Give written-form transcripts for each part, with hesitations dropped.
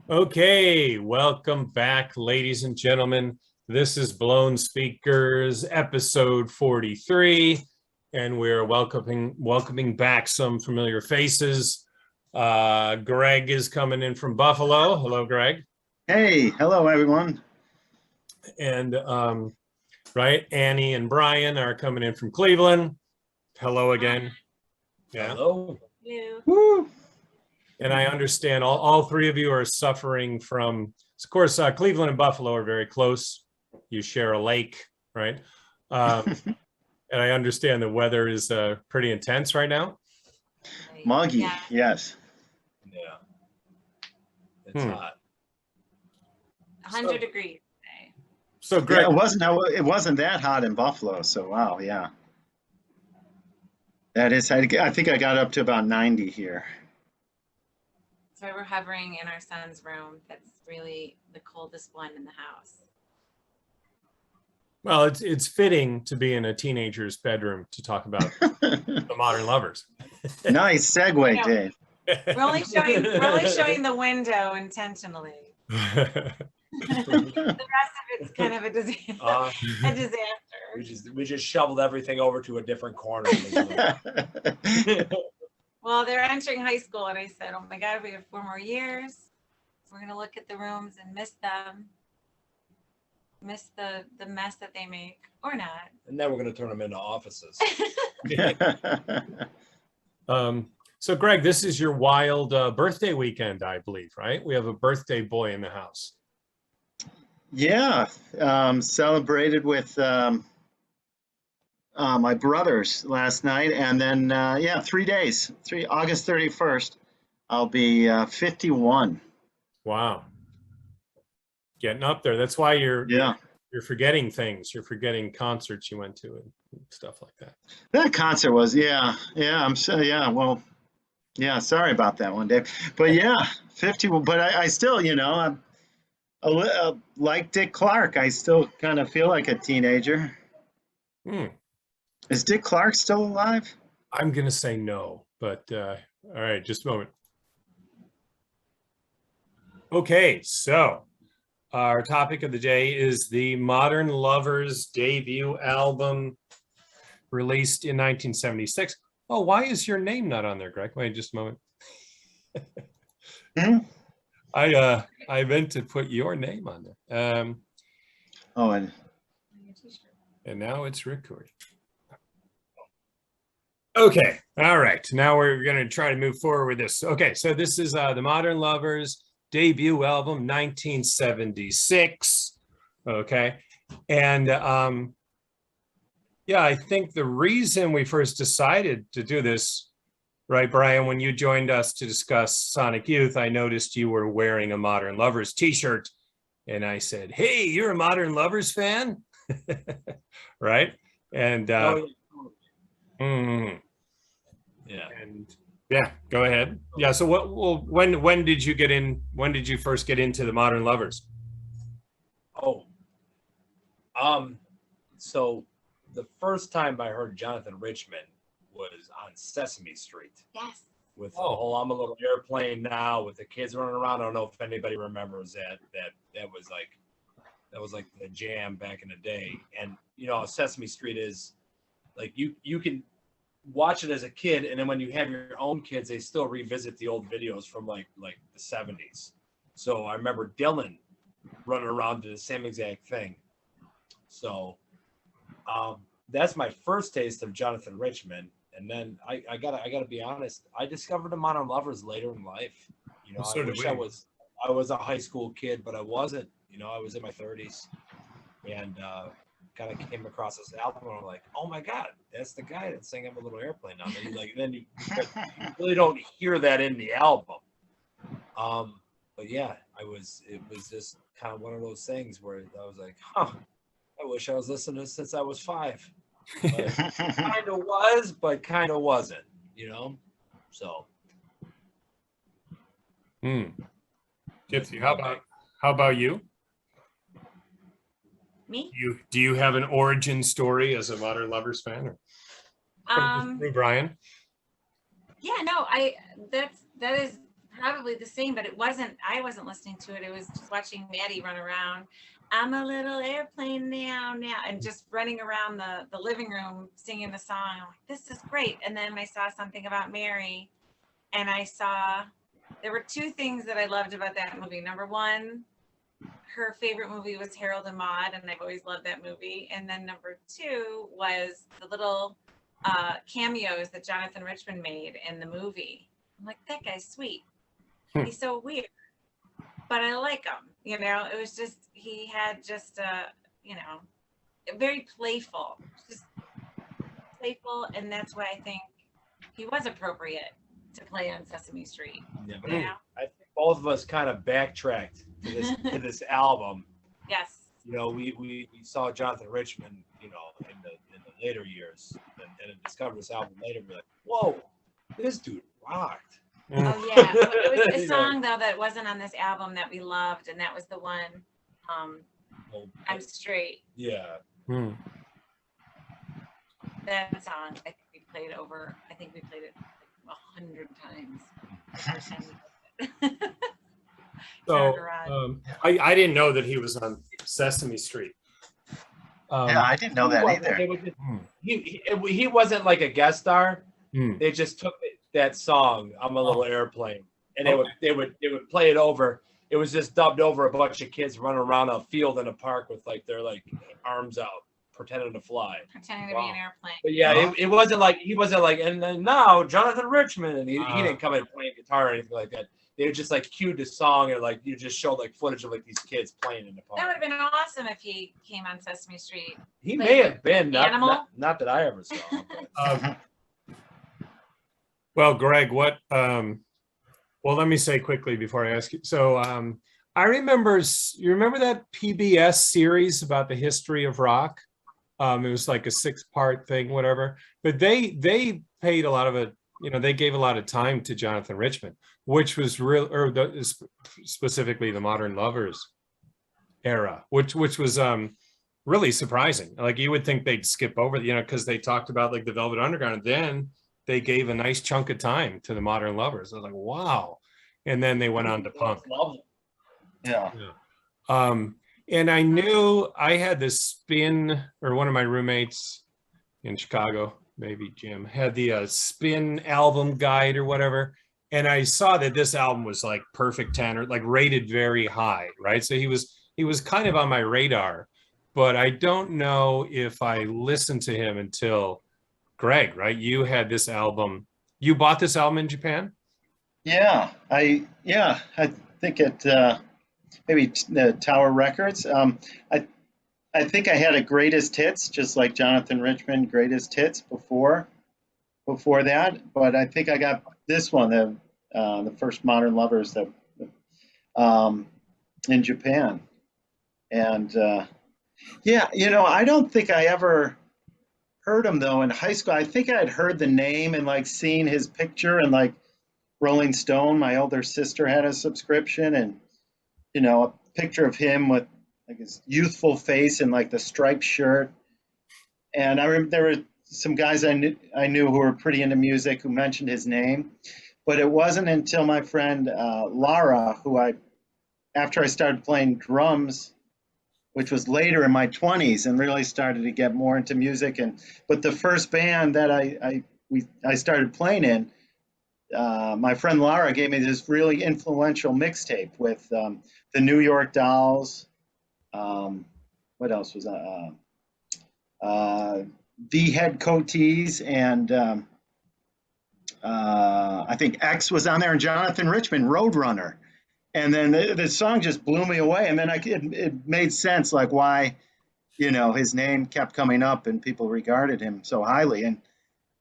Okay, welcome back, ladies and gentlemen. This is Blown Speakers, episode 43, and we're welcoming back some familiar faces. Greg is coming in from Buffalo. Hello, Greg. Hey, hello, everyone. And Annie and Brian are coming in from Cleveland. Hello again. Yeah. Hello. Woo. And I understand all three of you are suffering from, of course, Cleveland and Buffalo are very close. You share a lake, right? And I understand the weather is pretty intense right now. Muggy, yes. Yeah. It's hot. 100 degrees today. So Greg, yeah, it wasn't that hot in Buffalo, so wow, yeah. That is, I think I got up to about 90 here. So we're hovering in our son's room. That's really the coldest one in the house. Well, it's fitting to be in a teenager's bedroom to talk about the modern lovers. Nice segue, Dave. We're only showing the window intentionally. The rest of it's kind of a disaster. We just shoveled everything over to a different corner. Well, they're entering high school, and I said, "Oh my God, we have 4 more years. We're gonna look at the rooms and miss them, miss the mess that they make, or not." And then we're gonna turn them into offices. So Greg, this is your wild birthday weekend, I believe, right? We have a birthday boy in the house. Yeah, celebrated with my brothers last night, and then 3 days. August 31st, I'll be 51. Wow, getting up there. That's why you're forgetting things. You're forgetting concerts you went to and stuff like that. That concert was sorry about that one, Dave. But yeah, 51. But I still, I'm like Dick Clark. I still kind of feel like a teenager. Is Dick Clark still alive? I'm going to say no, but all right, just a moment. Okay, so our topic of the day is the Modern Lovers debut album released in 1976. Oh, why is your name not on there, Greg? Wait just a moment. I meant to put your name on there. And now it's recording. Okay, all right. Now we're going to try to move forward with this. Okay, so this is the Modern Lovers debut album, 1976. Okay, and I think the reason we first decided to do this, right, Brian, when you joined us to discuss Sonic Youth, I noticed you were wearing a Modern Lovers t-shirt, and I said, "Hey, you're a Modern Lovers fan?" Right? And go ahead. Yeah. So when did you get in? When did you first get into the Modern Lovers? So the first time I heard Jonathan Richman was on Sesame Street. Yes. With I'm a Little Airplane Now with the kids running around. I don't know if anybody remembers that. That was like the jam back in the day. And Sesame Street is like you can watch it as a kid, and then when you have your own kids, they still revisit the old videos from like the 70s. So I remember Dylan running around to the same exact thing. So that's my first taste of Jonathan Richman. And then I gotta be honest, I discovered the Modern Lovers later in life. I wish I was a high school kid, but I wasn't. I was in my 30s, and kind of came across this album, and I'm like, oh my God, that's the guy that's singing "I'm a Little Airplane Now." And you really don't hear that in the album. But yeah, it was just kind of one of those things where I was like, I wish I was listening to this since I was 5. But kind of was, but kind of wasn't, so. Gypsy, how about you? Me? Do you have an origin story as a Modern Lovers fan? Or Brian? Yeah, no, that is probably the same, but I wasn't listening to it. It was just watching Maddie run around. I'm a little airplane now, and just running around the living room singing the song. I'm like, this is great. And then I saw something about Mary, and there were two things that I loved about that movie. Number one, her favorite movie was Harold and Maude, and I've always loved that movie. And then number two was the little cameos that Jonathan Richman made in the movie. I'm like, that guy's sweet. He's so weird, but I like him. It was just, he had just very playful, and that's why I think he was appropriate to play on Sesame Street. Yeah, but I think both of us kind of backtracked to this album. Yes. We saw Jonathan Richman, in the later years, and discovered this album later. We're like, whoa, this dude rocked. Oh yeah, it was a song though that wasn't on this album that we loved, and that was the one. I'm Straight. Yeah. That song, I think we played it 100 times. The first time we played it. So I didn't know that he was on Sesame Street. Yeah, I didn't know that either. He wasn't like a guest star. They just took that song, I'm a Little Airplane, and they would play it over. It was just dubbed over a bunch of kids running around a field in a park with their arms out, pretending to fly. Pretending to be an airplane. But yeah, he wasn't like, and then now Jonathan Richman, and he didn't come in playing guitar or anything like that. They would just cued the song, and you just showed footage of these kids playing in the park. That would have been awesome if he came on Sesame Street. He may have been, Animal. Not that I ever saw him. Well, Greg, well, let me say quickly before I ask you. So I remember, you remember that PBS series about the history of rock? It was like a 6-part thing, whatever. But they paid a lot of it, they gave a lot of time to Jonathan Richman, which was specifically the Modern Lovers era, which was really surprising. You would think they'd skip over, because they talked about the Velvet Underground, and then they gave a nice chunk of time to the Modern Lovers. I was like, wow. And then they went on to punk. Yeah. And I knew I had this Spin, or one of my roommates in Chicago, maybe Jim, had the Spin album guide or whatever. And I saw that this album was perfect 10 or rated very high, right? So he was kind of on my radar, but I don't know if I listened to him until Greg, right? You had this album. You bought this album in Japan? Yeah, I think it maybe the Tower Records. I think I had a greatest hits, just like Jonathan Richman greatest hits before that. But I think I got this one, the first Modern Lovers that in Japan, and I don't think I ever heard him though in high school. I think I had heard the name and seen his picture and Rolling Stone. My older sister had a subscription, and a picture of him with his youthful face and the striped shirt. And I remember there were some guys I knew who were pretty into music who mentioned his name, but it wasn't until my friend Lara, after I started playing drums, which was later in my 20s, and really started to get more into music. But the first band that I started playing in, my friend Lara gave me this really influential mixtape with the New York Dolls. What else was the Head Coatees, and I think X was on there, and Jonathan Richman, Roadrunner. And then the song just blew me away. And then it made sense, why, his name kept coming up and people regarded him so highly. And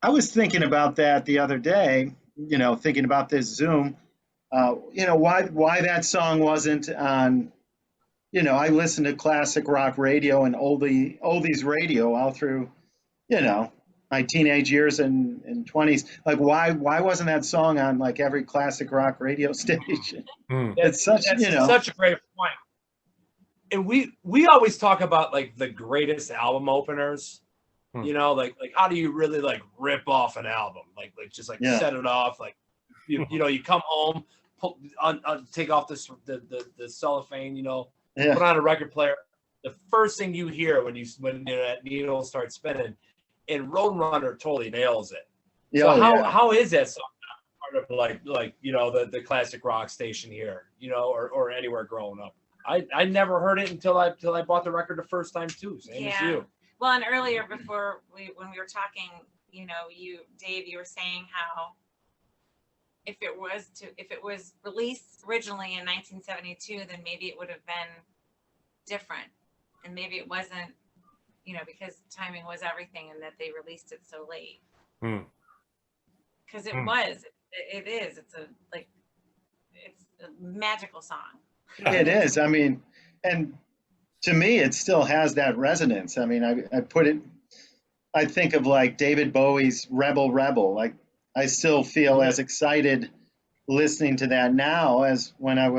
I was thinking about that the other day, thinking about this Zoom, why that song wasn't on, I listened to classic rock radio and oldies radio all through, my teenage years and 20s. Why wasn't that song on every classic rock radio station? It's such a great point. And we always talk about the greatest album openers. How do you really rip off an album? Just set it off. You come home, take off the cellophane, you know, Yeah. put on a record player. The first thing you hear when that needle starts spinning, and Roadrunner totally nails it. Yeah, So oh, yeah. how is that song not part of like you know the classic rock station here, you know, or anywhere growing up? I never heard it until I bought the record the first time too. Same as you. Well, and earlier before when we were talking, you know, Dave, you were saying how if it was released originally in 1972, then maybe it would have been different, and maybe it wasn't, you know, because timing was everything, and that they released it so late. Because it is. It's a magical song. It is. I mean, and to me, it still has that resonance. I mean, I think of like David Bowie's Rebel Rebel. Like, I still feel as excited listening to that now as when I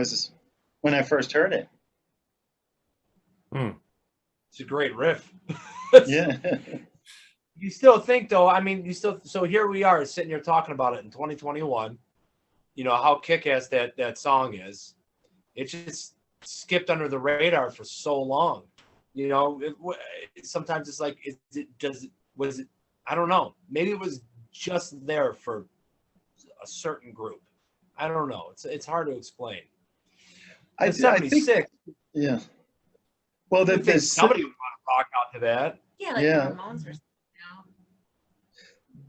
first heard it. It's a great riff. Yeah. You still think though, I mean, so here we are sitting here talking about it in 2021, you know, how kick-ass that song is. It just skipped under the radar for so long. You know, sometimes it's like, was it, I don't know. Maybe it was just there for a certain group. I don't know. It's hard to explain. I 76. think, yeah. Well, somebody would want to rock out to that. Yeah, like the Ramones or something.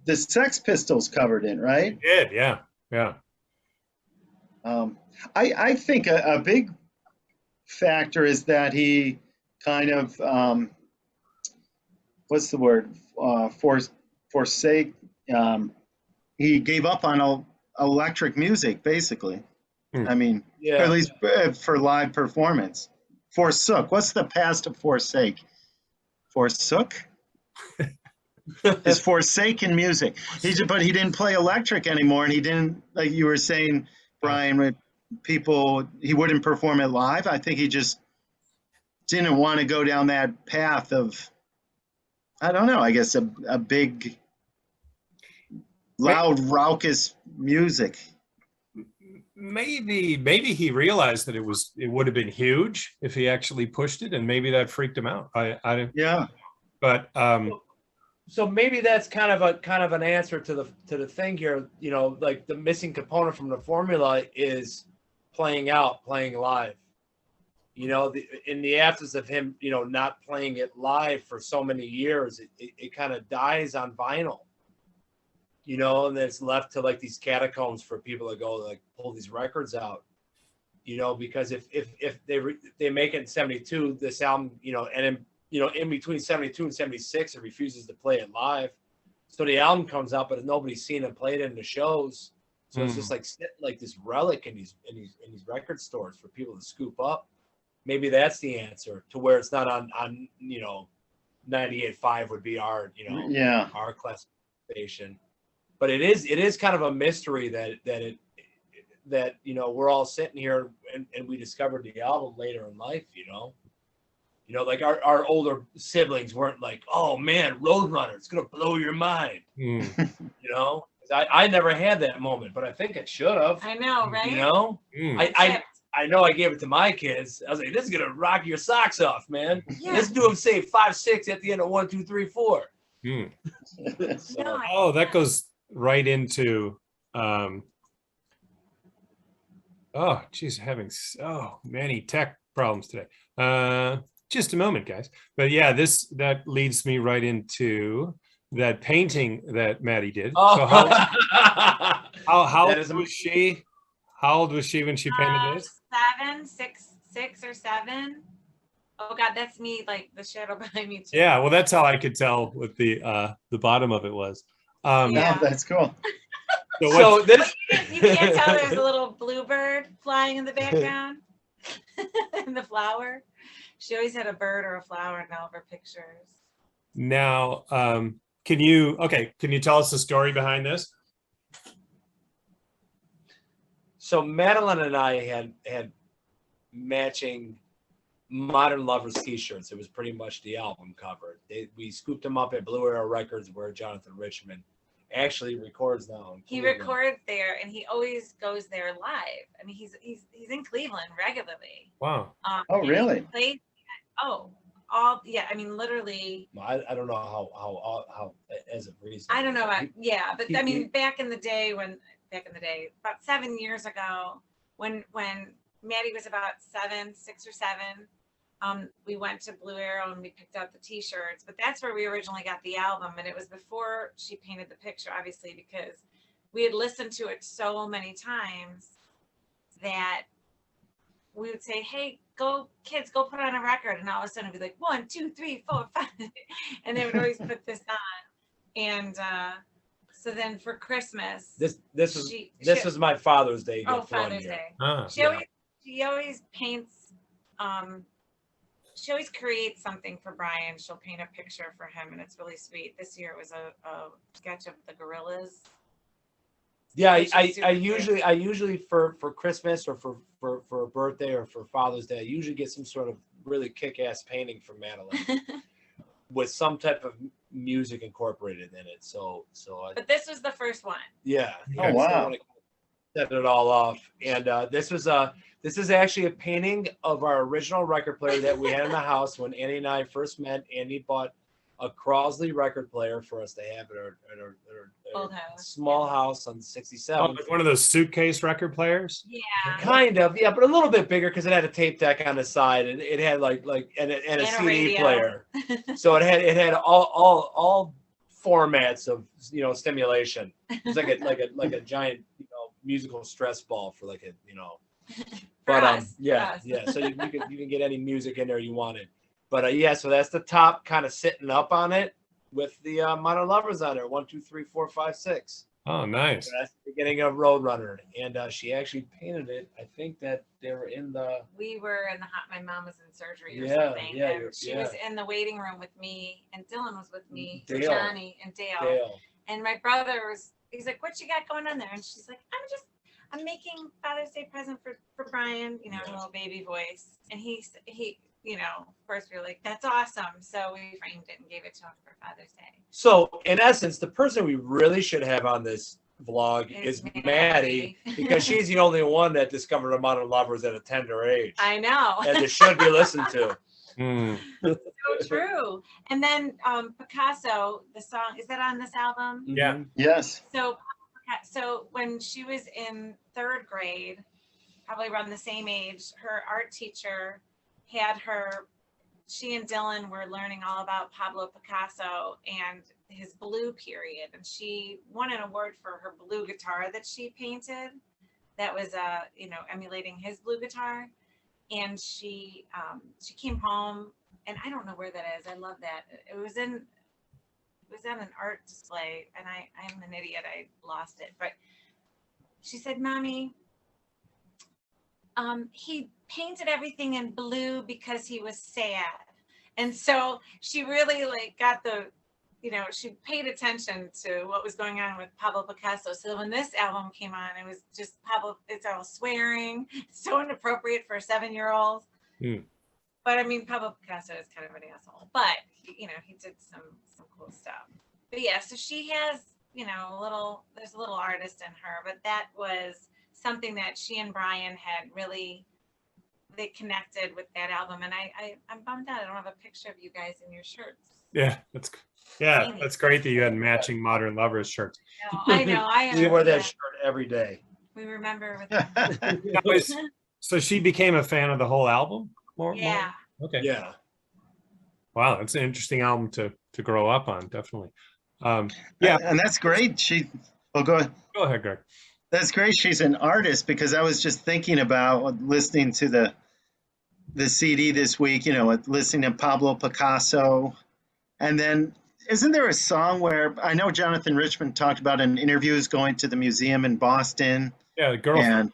The Sex Pistols covered it, right? It did, yeah. I think a big factor is that he kind of what's the word, forsake. He gave up on electric music, basically. I mean, at least for live performance. Forsook. What's the past of forsake? Forsook? His forsaken music. But he didn't play electric anymore, and he didn't, like you were saying, Brian, with people, he wouldn't perform it live. I think he just didn't want to go down that path of, I don't know, I guess a big, loud, raucous music. Maybe he realized that it would have been huge if he actually pushed it, and maybe that freaked him out. Yeah. But so maybe that's kind of an answer to the thing here. You know, like the missing component from the formula is playing live. You know, in the absence of him, you know, not playing it live for so many years, it kind of dies on vinyl. You know, and then it's left to like these catacombs for people to go like pull these records out. You know, because if they make it in 72, this album, you know, and in between 72 and 76, it refuses to play it live. So the album comes out, but nobody's seen it played in the shows. So it's just like this relic in these record stores for people to scoop up. Maybe that's the answer to where it's not on you know, 98.5 would be our, you know, our class station. But it is kind of a mystery that you know, we're all sitting here and we discovered the album later in life, you know. You know, like our older siblings weren't like, oh man, Roadrunner, it's gonna blow your mind. You know, I never had that moment, but I think it should have. I know, right? You know, I know I gave it to my kids. I was like, this is gonna rock your socks off, man. Yeah. Let's do them say 5, 6 at the end of 1, 2, 3, 4. So, oh, that goes right into oh geez, having so many tech problems today. Just a moment, guys. But yeah, that leads me right into that painting that Maddie did. Oh. So how old was she? How old was she when she painted this? 6 or 7. Oh God, that's me, like the shadow behind me too. Yeah, well, that's how I could tell what the bottom of it was. Yeah, that's cool. So this you can't tell there's a little bluebird flying in the background. And the flower. She always had a bird or a flower in all of her pictures. Now, can you tell us the story behind this? So Madeline and I had matching Modern Lovers t-shirts. It was pretty much the album cover. We scooped them up at Blue Arrow Records, where Jonathan Richman actually records now. in He Cleveland. records there, and he always goes there live. I mean, he's in Cleveland regularly. Wow. Oh, And he really? plays, I mean, literally. Well, I don't know how as of recent. I don't know about, yeah, but I he- mean, back in the day, about 7 years ago, when Maddie was about 6 or 7, we went to Blue Arrow and we picked out the T-shirts. But that's where we originally got the album, and it was before she painted the picture, obviously, because we had listened to it so many times that we would say, "Hey, kids, go put on a record," and all of a sudden it'd be like 1, 2, 3, 4, 5, and they would always put this on. And so then for Christmas, This she was my Father's Day gift. oh, one Father's year. Day. Ah, She always paints. She always creates something for Brian. She'll paint a picture for him, and it's really sweet. This year it was a sketch of the gorillas. Yeah, Which is I super usually for Christmas or for a birthday or for Father's Day, I usually get some sort of really kick-ass painting from Madeline with some type of music incorporated in it. So But this was the first one. yeah. Oh, So wow. I wanna set it all off, and this is actually a painting of our original record player that we had in the house when Annie and I first met. Annie bought a Crosley record player for us to have at our Old house. small house on Oh, 67. like one of those suitcase record players? Yeah. Kind of, yeah, but a little bit bigger because it had a tape deck on the side, and it had like and a a CD radio. player. So it had all formats of stimulation. It's like a giant musical stress ball for like a But us, yeah. So you can get any music in there you wanted. But yeah, so that's the top kind of sitting up on it with the Modern Lovers on there. 1, 2, 3, 4, 5, 6. Oh, nice. So that's the beginning of Roadrunner, and she actually painted it. I think that they were in the. We were in the my mom was in surgery or Yeah, something, yeah, and she was in the waiting room with me, and Dylan was with me, Dale. Johnny and Dale. Dale. And my brother he's like, "What you got going on there?" And she's like, I'm making Father's Day present for Brian, Yeah. little baby voice. And he, of course we were like, "That's awesome." So we framed it and gave it to him for Father's Day. So in essence, the person we really should have on this vlog is Maddie, because she's the only one that discovered Modern Lovers at a tender age, I know. and it should be listened to. Hmm. So true. And then Picasso, the song, is that on this album? Yeah. Mm-hmm. Yes. So when she was in 3rd grade, probably around the same age, her art teacher had her, she and Dylan were learning all about Pablo Picasso and his blue period. And she won an award for her blue guitar that she painted that was, emulating his blue guitar. And she came home, and I don't know where that is. I love that. It was on an art display, and I'm an idiot. I lost it. But she said, "Mommy, he painted everything in blue because he was sad." And so she really got she paid attention to what was going on with Pablo Picasso. So when this album came on, it was just Pablo, it's all swearing, so inappropriate for a 7-year-old. Hmm. But I mean, Pablo Picasso is kind of an asshole, but he did some cool stuff. But yeah, so she has, there's a little artist in her, but that was something that she and Brian had really, they connected with that album. And I'm bummed out I don't have a picture of you guys in your shirts. Yeah, that's great that you had matching Modern Lovers shirts. I know. You wear that shirt every day. We remember with Now, so she became a fan of the whole album? yeah. Okay. Yeah. Wow, that's an interesting album to grow up on, definitely. Yeah. And that's great. Go ahead. Go ahead, Greg. That's great. She's an artist, because I was just thinking about listening to the CD this week, listening to Pablo Picasso. And then isn't there a song where I know Jonathan Richman talked about in interviews going to the museum in Boston? Yeah, the girlfriend.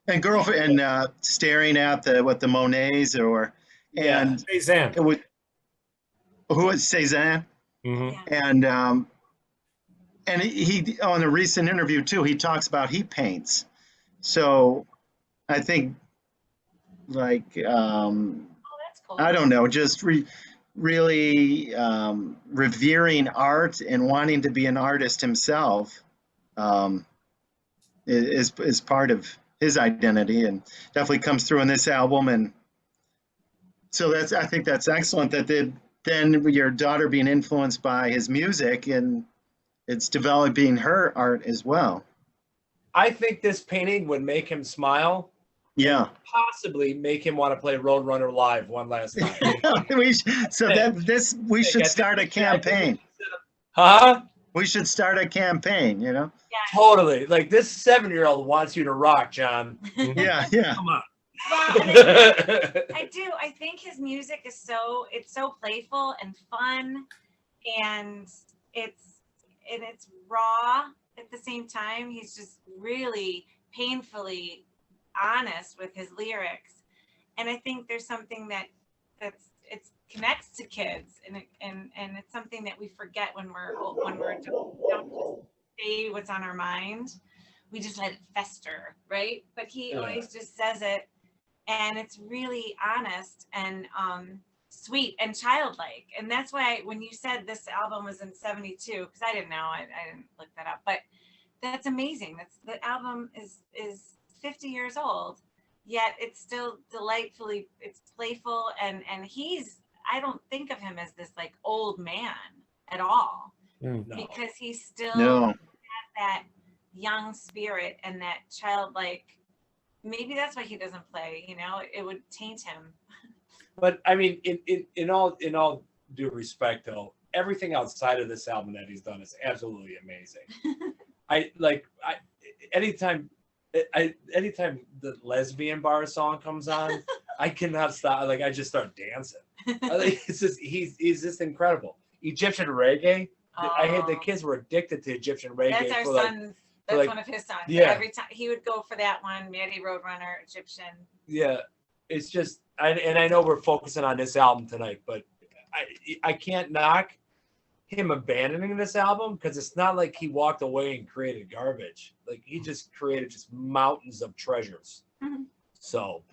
And girlfriend and staring at the Monets and Cézanne. it was who was Cézanne? Mhm. Yeah. And he on a recent interview too, he talks about he paints. So I think Oh, that's cool. I don't know, just really revering art and wanting to be an artist himself is part of his identity, and definitely comes through in this album. And so I think that's excellent that then your daughter being influenced by his music, and it's developing her art as well. I think this painting would make him smile. Yeah. Possibly make him want to play Roadrunner live one last time. we should start a campaign. Huh? We should start a campaign, you know? Yeah. Totally. Like this 7-year-old wants you to rock, John. Yeah. Come on. Well, I do. I think his music is so playful and fun, and it's raw at the same time. He's just really painfully honest with his lyrics, and I think there's something that connects to kids, and it's something that we forget when we're adults. We don't just say what's on our mind. We just let it fester, right? But he always just says it, and it's really honest and sweet and childlike. And that's why when you said this album was in 72, because I didn't know, I didn't look that up, but that's amazing. The album is 50 years old, yet it's still delightfully, it's playful, and I don't think of him as this like old man at all, because he still has that young spirit and that childlike. Maybe that's why he doesn't play, you know, it would taint him. But I mean, in all due respect, though, everything outside of this album that he's done is absolutely amazing. Anytime the lesbian bar song comes on, I cannot stop. Like, I just start dancing. It's just he's just incredible. Egyptian reggae. I had the kids were addicted to Egyptian reggae. That's our son. That's one of his songs. Yeah. Every time he would go for that one, Maddie Roadrunner, Egyptian. Yeah, it's just, I know we're focusing on this album tonight, but I can't knock him abandoning this album, because it's not like he walked away and created garbage. Like, he just created just mountains of treasures. Mm-hmm. So,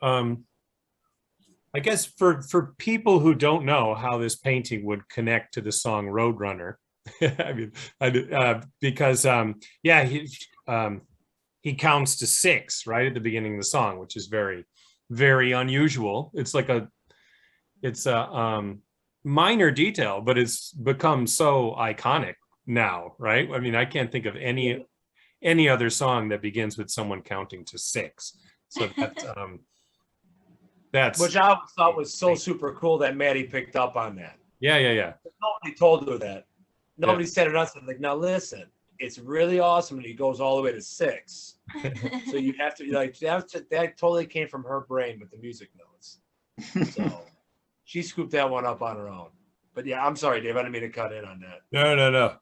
I guess for people who don't know how this painting would connect to the song Roadrunner, I mean, because he counts to 6 right at the beginning of the song, which is very, very unusual. It's like a minor detail, but it's become so iconic now, right? I mean, I can't think of any other song that begins with someone counting to 6. So that's which I always thought was so super cool that Maddie picked up on that. Yeah. Nobody told her that. Nobody said it us. Like, now listen, it's really awesome, and he goes all the way to 6. So you have to that totally came from her brain with the music notes. So she scooped that one up on her own. But yeah, I'm sorry, Dave. I didn't mean to cut in on that. No.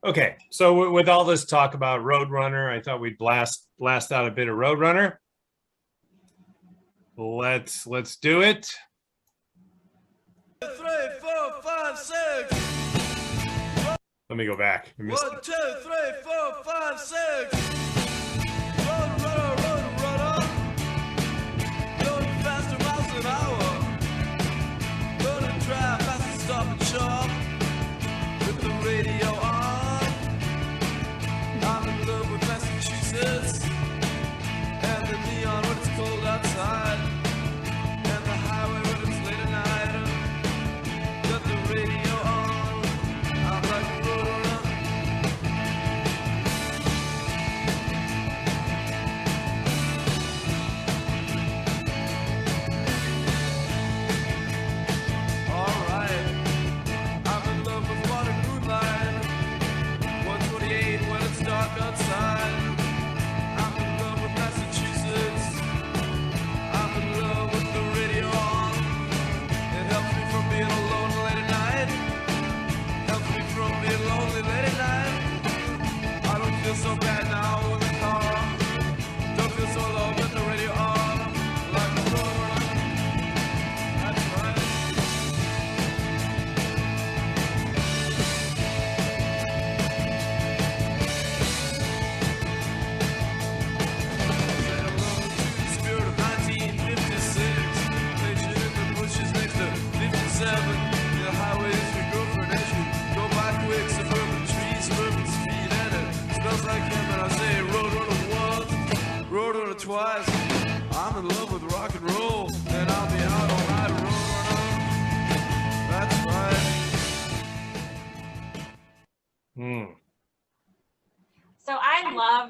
Okay, so with all this talk about Roadrunner, I thought we'd blast out a bit of Roadrunner. Let's do it. 3, 4, 5, 6. Let me go back. 1, 2, 3, 4, 5, 6. Roadrunner, going faster miles an hour. Gonna drive fast and stop and shop with the radio on. I'm in love with Massachusetts and the neon when it's cold outside, and the highway when it's late at night. Got the radio on. I'm like a roadrunner. Alright, I'm in love with water moonlight. 128 when it's dark outside. I'm in love with Massachusetts. I twice. I'm in love with rock and roll, and I'll be out all night road. That's right. So I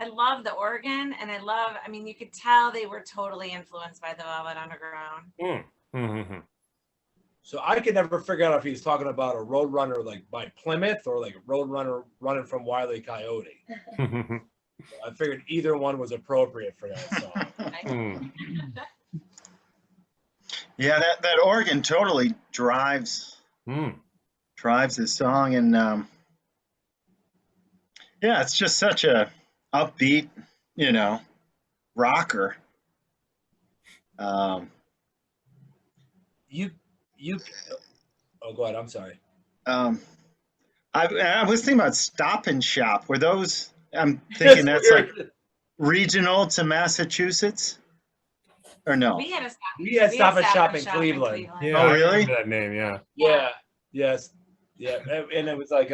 love the organ, and I mean, you could tell they were totally influenced by the Velvet Underground. So I could never figure out if he's talking about a Roadrunner like by Plymouth or like a Roadrunner running from Wile E. Coyote. I figured either one was appropriate for that song. Yeah, that organ totally drives this song, and yeah, it's just such a upbeat, rocker. Oh, go ahead. I'm sorry. I was thinking about Stop and Shop. Were those? I'm thinking that's like regional to Massachusetts, or no? We had Stop and Shop in Cleveland. Yeah, Oh, I really? remember that name, yeah. Yeah. Yes. Yeah. And it was like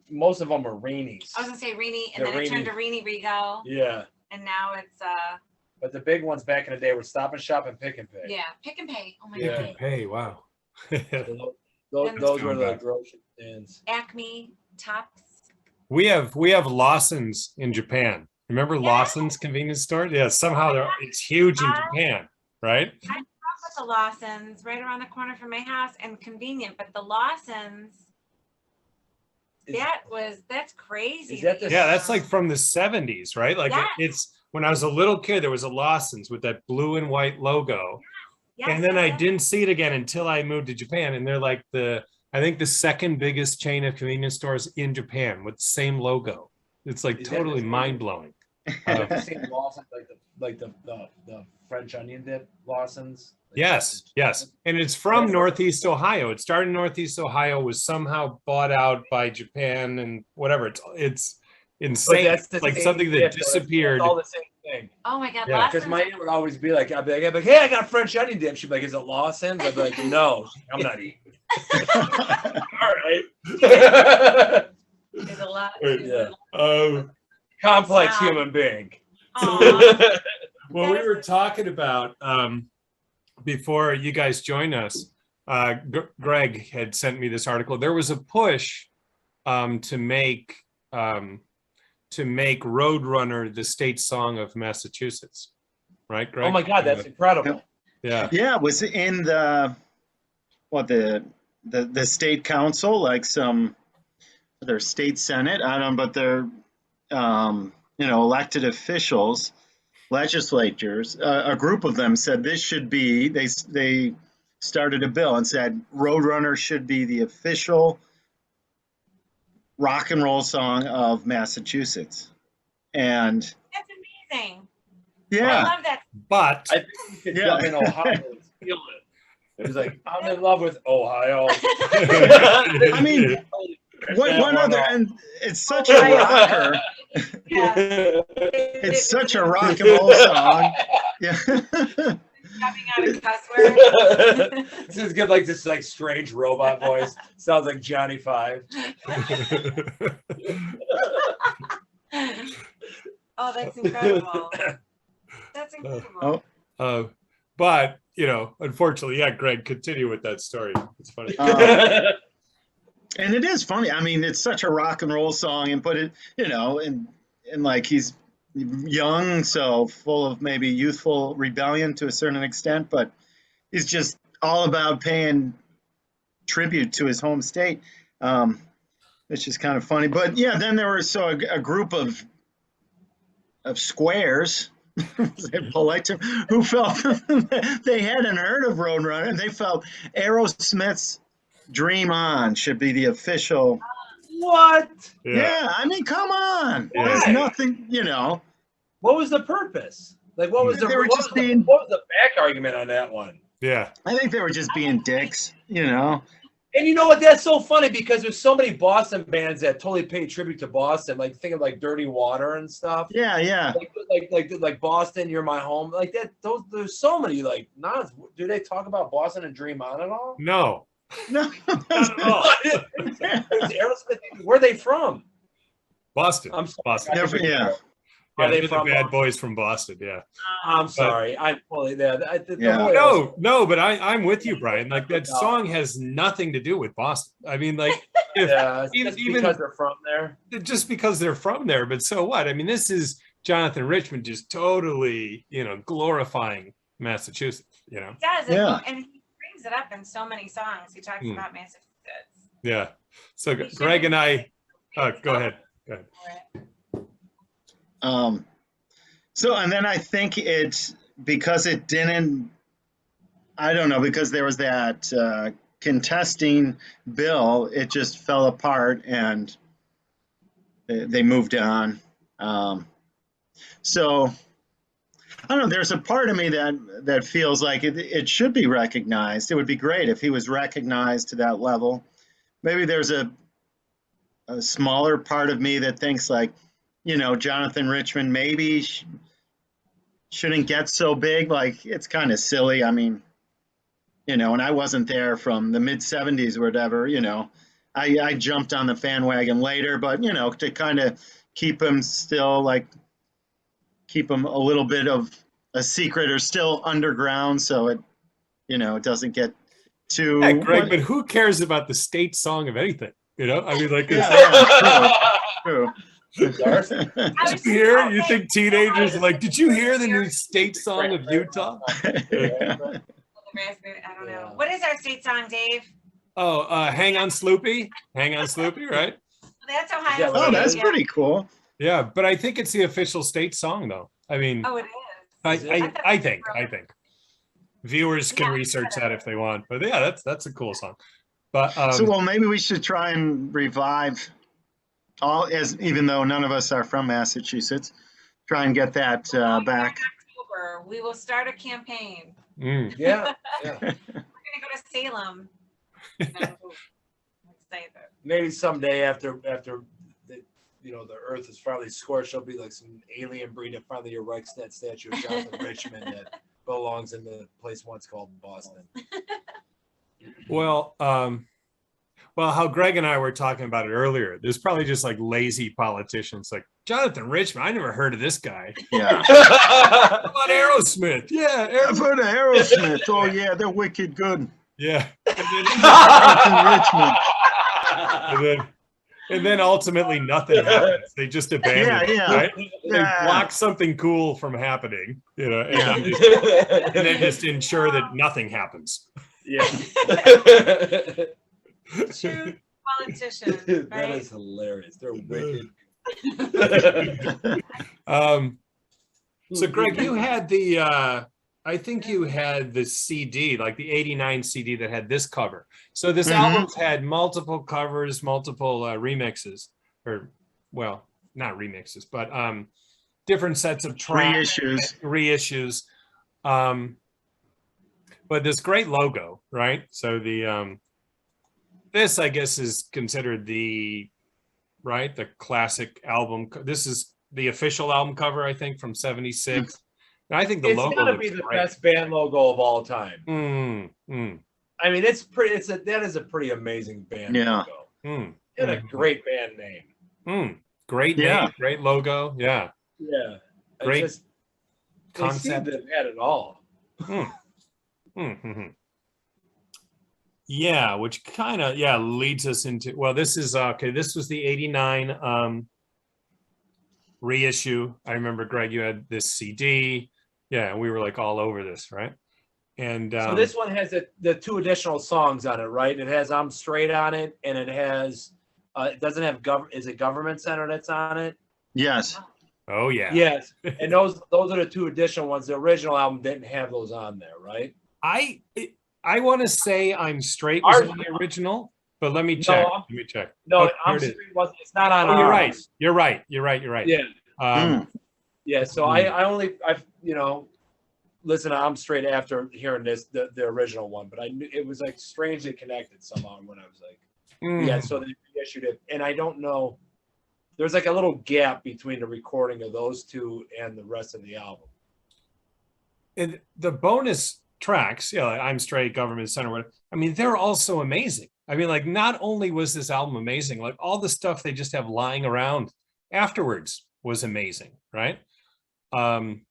most of them were Reenies. I was gonna say Reenie, and The then it turned Reenie. to Reenie Rigo, Yeah. and now it's But the big ones back in the day were Stop and Shop and Pick and Pay. yeah, Pick and Pay. Oh my Yeah. god. Hey, wow. So those were the grocery stands. Acme, Tops. We have Lawson's in Japan. Remember Lawson's convenience store? Yeah, somehow it's huge in Japan, right? I grew up with the Lawsons right around the corner from my house, and convenient. But the Lawsons, that's crazy. Is that the- Yeah, that's like from the 70s, right? Like Yes. it's when I was a little kid, there was a Lawson's with that blue and white logo. Yes, And then I yes. didn't see it again until I moved to Japan. And they're like I think the second biggest chain of convenience stores in Japan with the same logo. It's like Is that totally the- mind blowing. Have you seen Lawson, like the French onion dip Lawson's? Like, Yes. And it's from Northeast Ohio. It started in Northeast Ohio, was somehow bought out by Japan and whatever. It's But insane. that's the Like same something that dip, though. disappeared. It's all the same thing. Oh my god, Yeah. Lawson's. Because my aunt would always be like, I'd be like, hey, I got French onion dip. She'd be like, is it Lawson's? I'd be like, no, I'm not eating. All right. There's a lot. Yeah. Complex Wow. human being. Aw. Well, we were talking about before you guys joined us. Greg had sent me this article. There was a push to make Roadrunner the state song of Massachusetts, right, Greg? Oh my God, that's incredible. Yeah. Yeah, it was in the state council, like their state senate. I don't know, but they're elected officials, legislatures. A group of them said this should be. They started a bill and said Roadrunner should be the official rock and roll song of Massachusetts. And That's amazing. I yeah, love that. But I think you could Yeah. jump in Ohio and steal it. It was like, I'm in love with Ohio. I mean, one other, and it's such a rocker. Yeah. It's such a rock and roll song. Yeah. Coming out of cuss word. This is good, like this like strange robot voice. Sounds like Johnny Five. Oh, that's incredible. That's incredible. Oh. but unfortunately, yeah, Greg, continue with that story. It's funny. And it is funny. I mean, it's such a rock and roll song, and put it, and like he's young, so full of maybe youthful rebellion to a certain extent, but he's just all about paying tribute to his home state, which is kind of funny. But yeah, then there was a group of squares, polite term, who felt they hadn't heard of Roadrunner, and they felt Aerosmith's "Dream On" should be the official. What? Yeah, I mean, come on. Yeah. There's nothing, What was the purpose? Like, what was the They were what just was the- being- what was the back argument on that one? Yeah. I think they were just being dicks, And you know what? That's so funny because there's so many Boston bands that totally pay tribute to Boston. Like think of like Dirty Water and stuff. Yeah. Like Boston, You're My Home. Like that. There's so many. Like, do they talk about Boston and Dream On at all? No. No. Not at all. Aerosmith, where are they from? Boston. I'm sorry. Boston. Yeah. Are they they're from the Bad Boston? Boys from Boston? Yeah. I'm sorry. I'm fully there. No, but I'm with you, Brian. Like that song has nothing to do with Boston. I mean, like if Yeah, even because they're from there. just because they're from there, but so what? I mean, this is Jonathan Richman just totally, glorifying Massachusetts, He does, Yeah. and he brings it up in so many songs. He talks about Massachusetts. Yeah. So We should Greg and I, be- go ahead. So, and then I think it's because it didn't, I don't know, because there was that contesting bill, it just fell apart and they moved on. So, I don't know, there's a part of me that feels like it should be recognized. It would be great if he was recognized to that level. Maybe there's a smaller part of me that thinks like, Jonathan Richman maybe shouldn't get so big. Like, it's kind of silly. I mean, and I wasn't there from the mid 70s or whatever, I jumped on the fan wagon later, but, to kind of keep him still like, keep him a little bit of a secret or still underground. So it, it doesn't get too. Yeah, Greg, but who cares about the state song of anything? I mean, like, True. did you hear? You think teenagers are like, did you hear the new state song of Utah? I don't know. What is our state song, Dave? Oh, Hang on Sloopy. Hang on Sloopy, right? That's Ohio. Oh, that's State, pretty cool. Yeah, but I think it's the official state song, though. I mean, Oh, it is. I think. Viewers can research that if they want, but yeah, that's a cool song. But So, well, maybe we should try and revive even though none of us are from Massachusetts, try and get that back. October, we will start a campaign. Yeah. We're gonna go to Salem. I'm excited. Maybe someday after the earth is finally scorched, there'll be like some alien breed that finally erects that statue of Jonathan Richman that belongs in the place once called Boston. well, how Greg and I were talking about it earlier, there's probably just like lazy politicians like Jonathan Richman. I never heard of this guy. Yeah. How about Aerosmith? Yeah, I've heard of Aerosmith. Oh, yeah, they're wicked good. Yeah. Jonathan Richman. And then ultimately nothing happens. They just abandon it, right? They block something cool from happening, and then just ensure that nothing happens. Yeah. True politician, That right? is hilarious. They're wicked. So Greg, you had I think you had the CD, like the 89 CD that had this cover. So this album's had multiple covers, multiple remixes, or well, not remixes, but different sets of tracks, reissues. But this great logo, right? So the this, I guess, is considered the classic album. This is the official album cover, I think, from '76. And I think the logo gotta be the best band logo of all time. I mean, it's pretty. That is a pretty amazing band logo. And a great band name. Great name, great logo. Yeah. Yeah. Great concept. They've had it all. Yeah, which kind of leads us into, well, this is this was the 89 reissue. I remember, Greg, you had this CD. Yeah, we were like all over this, right? And so this one has the two additional songs on it, right? It has "I'm Straight" on it, and it has it doesn't have is it Government Center that's on it? Yes. Oh yeah. Yes, and those are the two additional ones. The original album didn't have those on there, right? I want to say "I'm Straight" was on the original, but let me check. No, "I'm Straight" wasn't. It's not on. You're right. You're right. Yeah. Yeah. So I listen to "I'm Straight" after hearing the original one, but I knew it was like strangely connected somehow when I was like, so they reissued it, and I don't know. There's like a little gap between the recording of those two and the rest of the album. And the bonus tracks, like "I'm Straight," "Government Center," I mean, they're also amazing. I mean, like, not only was this album amazing, like all the stuff they just have lying around afterwards was amazing, right? Um,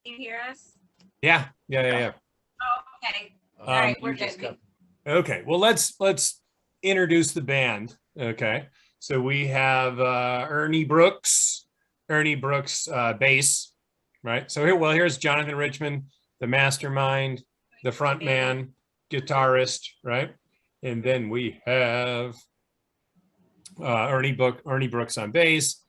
Can you hear us? yeah. Oh, okay. All right, we're You just good. Okay, well, let's introduce the band. Okay, so we have Ernie Brooks, bass, right? So here's Jonathan Richman, the mastermind, the front man, guitarist, right? And then we have Ernie Brooks on bass,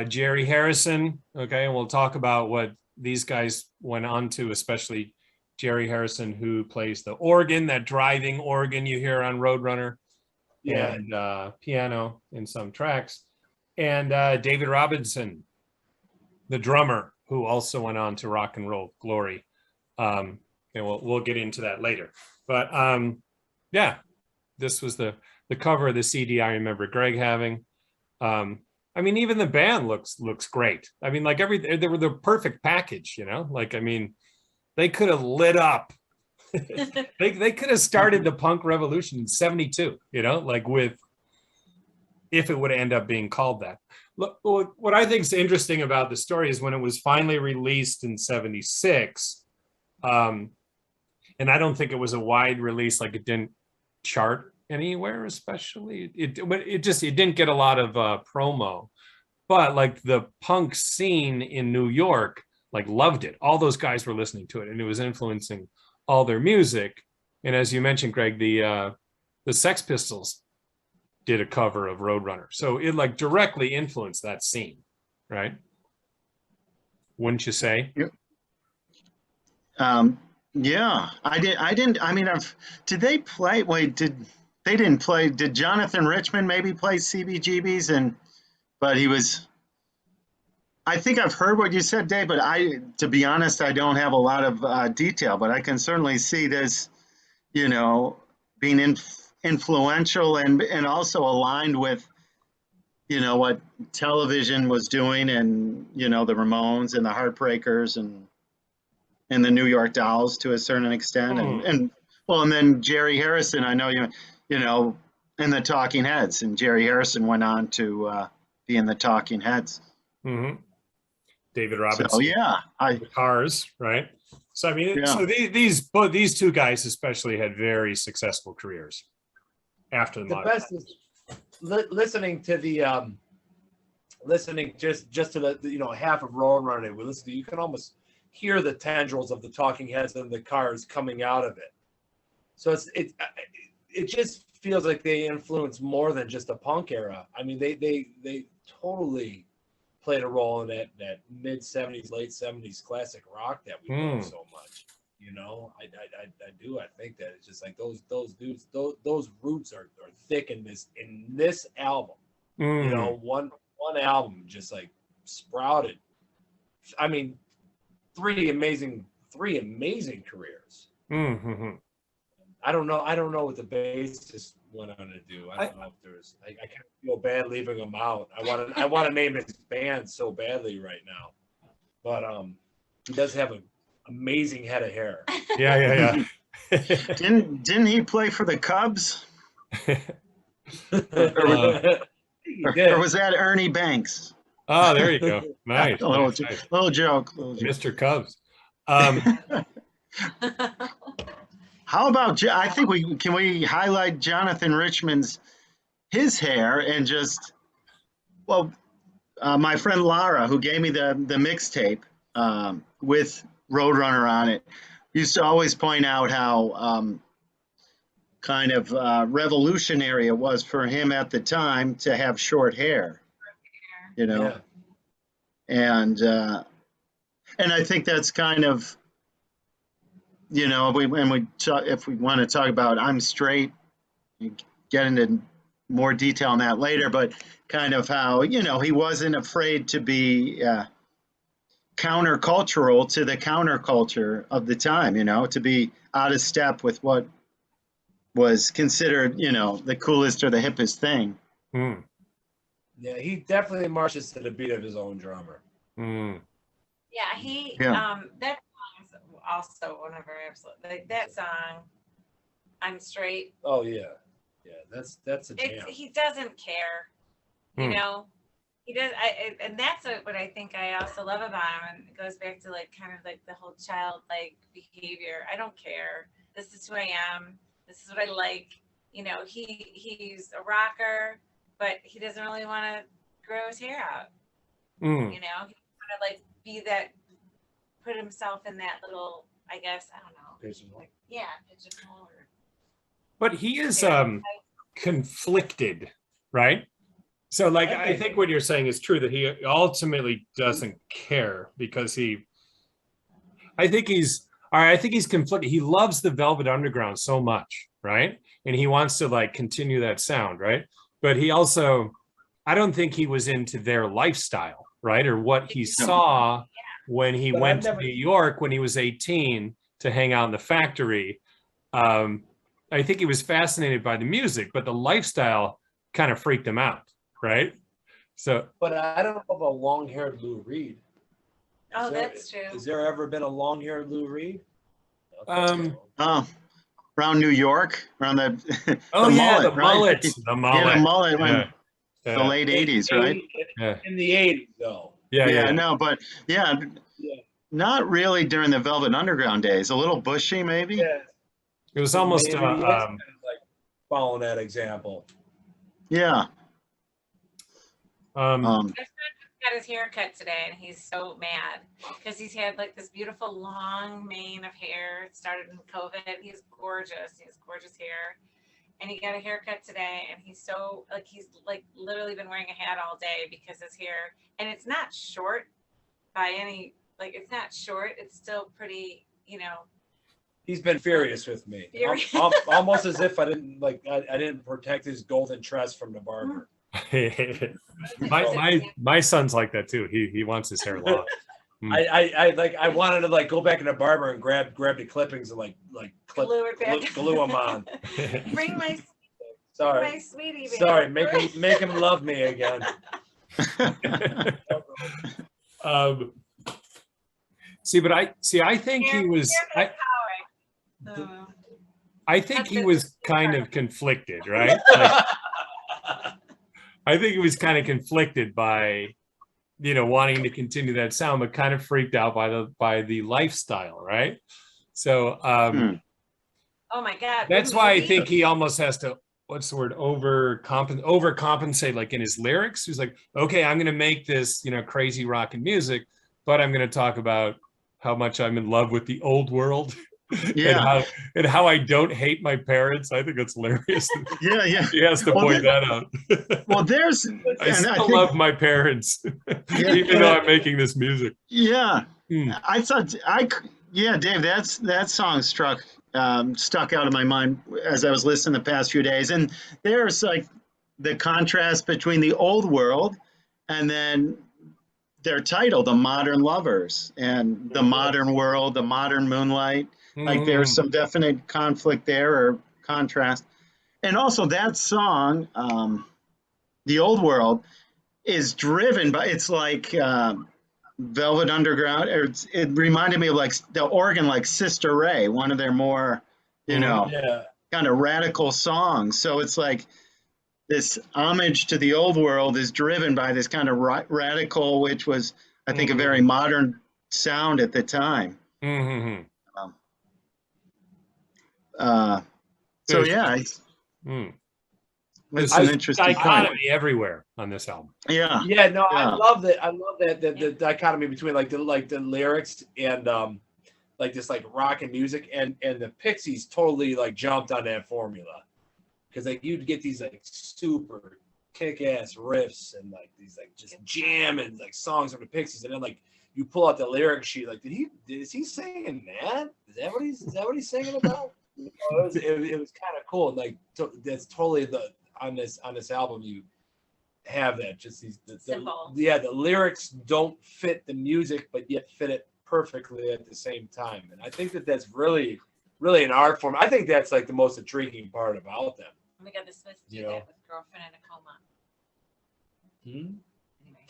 Jerry Harrison. Okay, and we'll talk about what these guys went on to, especially Jerry Harrison, who plays the organ, that driving organ you hear on Roadrunner, and piano in some tracks, and David Robinson, the drummer, who also went on to Rock and Roll Glory. And we'll get into that later. But yeah, this was the cover of the CD I remember Greg having. I mean, even the band looks great. I mean, like they were the perfect package, you know. Like, I mean, they could have lit up. they could have started the punk revolution in '72, you know, like if it would end up being called that. Look, what I think is interesting about the story is when it was finally released in '76, and I don't think it was a wide release, like it didn't chart anywhere, especially it didn't get a lot of promo, but like the punk scene in New York like loved it. All those guys were listening to it, and it was influencing all their music. And as you mentioned, Greg, the Sex Pistols did a cover of Roadrunner, so it like directly influenced that scene, right? Wouldn't you say? Yep. Yeah, I didn't. I mean, did they play? Wait, they didn't play? Did Jonathan Richman maybe play CBGBs? But he was. I think I've heard what you said, Dave. But to be honest, I don't have a lot of detail. But I can certainly see this, you know, being influential and also aligned with, you know, what television was doing, and you know, the Ramones and the Heartbreakers and the New York Dolls to a certain extent, and then Jerry Harrison. I know you know, in the Talking Heads, and Jerry Harrison went on to be in the Talking Heads. Mm-hmm. David Robinson. So yeah, the Cars, right? So I mean, Yeah. so these two guys especially had very successful careers after the modern. best is listening to the listening just to the you know, half of Roadrunner we listen to. You can almost hear the tendrils of the Talking Heads and the Cars coming out of it. So it just feels like they influenced more than just a punk era. I mean, they totally played a role in that mid '70s, late '70s classic rock that we love so much. You know, I do. I think that it's just like those dudes, those roots are thick in this album. You know, one album just like sprouted. I mean, three amazing careers. Mm-hmm. I don't know what the bassist went on to do. I don't know if there's. I kind of feel bad leaving him out. I want to name his band so badly right now, but he does have an amazing head of hair. Yeah. Didn't he play for the Cubs? He Or did. was that Ernie Banks? Oh, there you go. Nice. Little joke. Mr. Cubs. How about, I think can we highlight Jonathan Richman's his hair, and just, well, my friend Lara, who gave me the mixtape with Roadrunner on it, used to always point out how kind of revolutionary it was for him at the time to have short hair, you know. Yeah. And I think that's kind of, you know, if we want to talk about I'm Straight, you get into more detail on that later, but kind of how, you know, he wasn't afraid to be countercultural to the counterculture of the time, you know, to be out of step with what was considered, you know, the coolest or the hippest thing. Yeah, he definitely marches to the beat of his own drummer. Yeah, that song is also one of our absolute, like, that song, I'm Straight. Oh yeah, that's a jam. He doesn't care, you know. He does, and that's what I think I also love about him, and it goes back to like kind of like the whole childlike behavior. I don't care. This is who I am. This is what I like. You know, he's a rocker, but he doesn't really want to grow his hair out. Mm. You know, he want to like be that, put himself in that little, I guess, I don't know. Pigeonhole. Yeah, pigeonhole. But he is Stereotype. conflicted, right? So like I think what you're saying is true, that he ultimately doesn't care because I think he's conflicted. He loves the Velvet Underground so much, right? And he wants to like continue that sound, right? But he also, I don't think he was into their lifestyle, right? Or what he saw when he went to New York when he was 18 to hang out in the factory. I think he was fascinated by the music, but the lifestyle kind of freaked him out, right? So, But I don't know about long-haired Lou Reed. Oh, that's true. Has there ever been a long-haired Lou Reed? Oh, around New York, around the oh the yeah, mullet, the right? mullet, the mullet. Yeah, the mullet when Yeah. the Yeah. late 80s, right? Yeah. In the 80s, though. Yeah, no, but yeah, not really during the Velvet Underground days. A little bushy, maybe. Yeah. It was almost Maybe he is kind of like following that example. Yeah. um, My son just got his hair cut today, and he's so mad because he's had like this beautiful long mane of hair. It started in COVID. He's gorgeous. He has gorgeous hair, and he got a haircut today, and he's like literally been wearing a hat all day because his hair, and it's not short by any, like it's not short. It's still pretty, you know. He's been furious with me, Furious. almost as if I didn't protect his golden tress from the barber. my son's like that too. He wants his hair long. I wanted to like go back in the barber and grab the clippings and like Glue it back. glue them on. Bring my Sorry, sweetie back. sorry, make him love me again. I think he was. I think he was kind of conflicted, right? Like, I think he was kind of conflicted by, wanting to continue that sound, but kind of freaked out by the lifestyle, right? So Oh my God. that's why I think he almost has to, what's the word, overcompensate, like in his lyrics. He's like, okay, I'm going to make this, crazy rock and music, but I'm going to talk about how much I'm in love with the old world. Yeah. and how I don't hate my parents. I think that's hilarious. Yeah. He has to point that out. Well, there's. I still love my parents, even though I'm making this music. Yeah. I thought Dave, that song stuck out of my mind as I was listening the past few days. And there's like the contrast between the old world and then their title, The Modern Lovers, and the modern world, the modern moonlight. Like there's some definite conflict there or contrast. And also that song, The Old World, is driven by, it's like Velvet Underground. It reminded me of like the organ, like Sister Ray, one of their more, kind of radical songs. So it's like this homage to the old world is driven by this kind of radical, which was, I think, a very modern sound at the time. So yeah, it's an interesting dichotomy point. everywhere on this album. Yeah. I love that. I love that the dichotomy between like the lyrics and like this like rock and music, and the Pixies totally like jumped on that formula, because like you'd get these like super kick-ass riffs and like these like just jamming like songs from the Pixies, and then like you pull out the lyric sheet, like is he singing that? Is that what he's singing about? It was kind of cool. Like that's totally on this album you have that, just these the lyrics don't fit the music but yet fit it perfectly at the same time, and I think that's really an art form. I think that's like the most intriguing part about them. Oh my God, the Smiths do that with Girlfriend in a Coma. Anyway,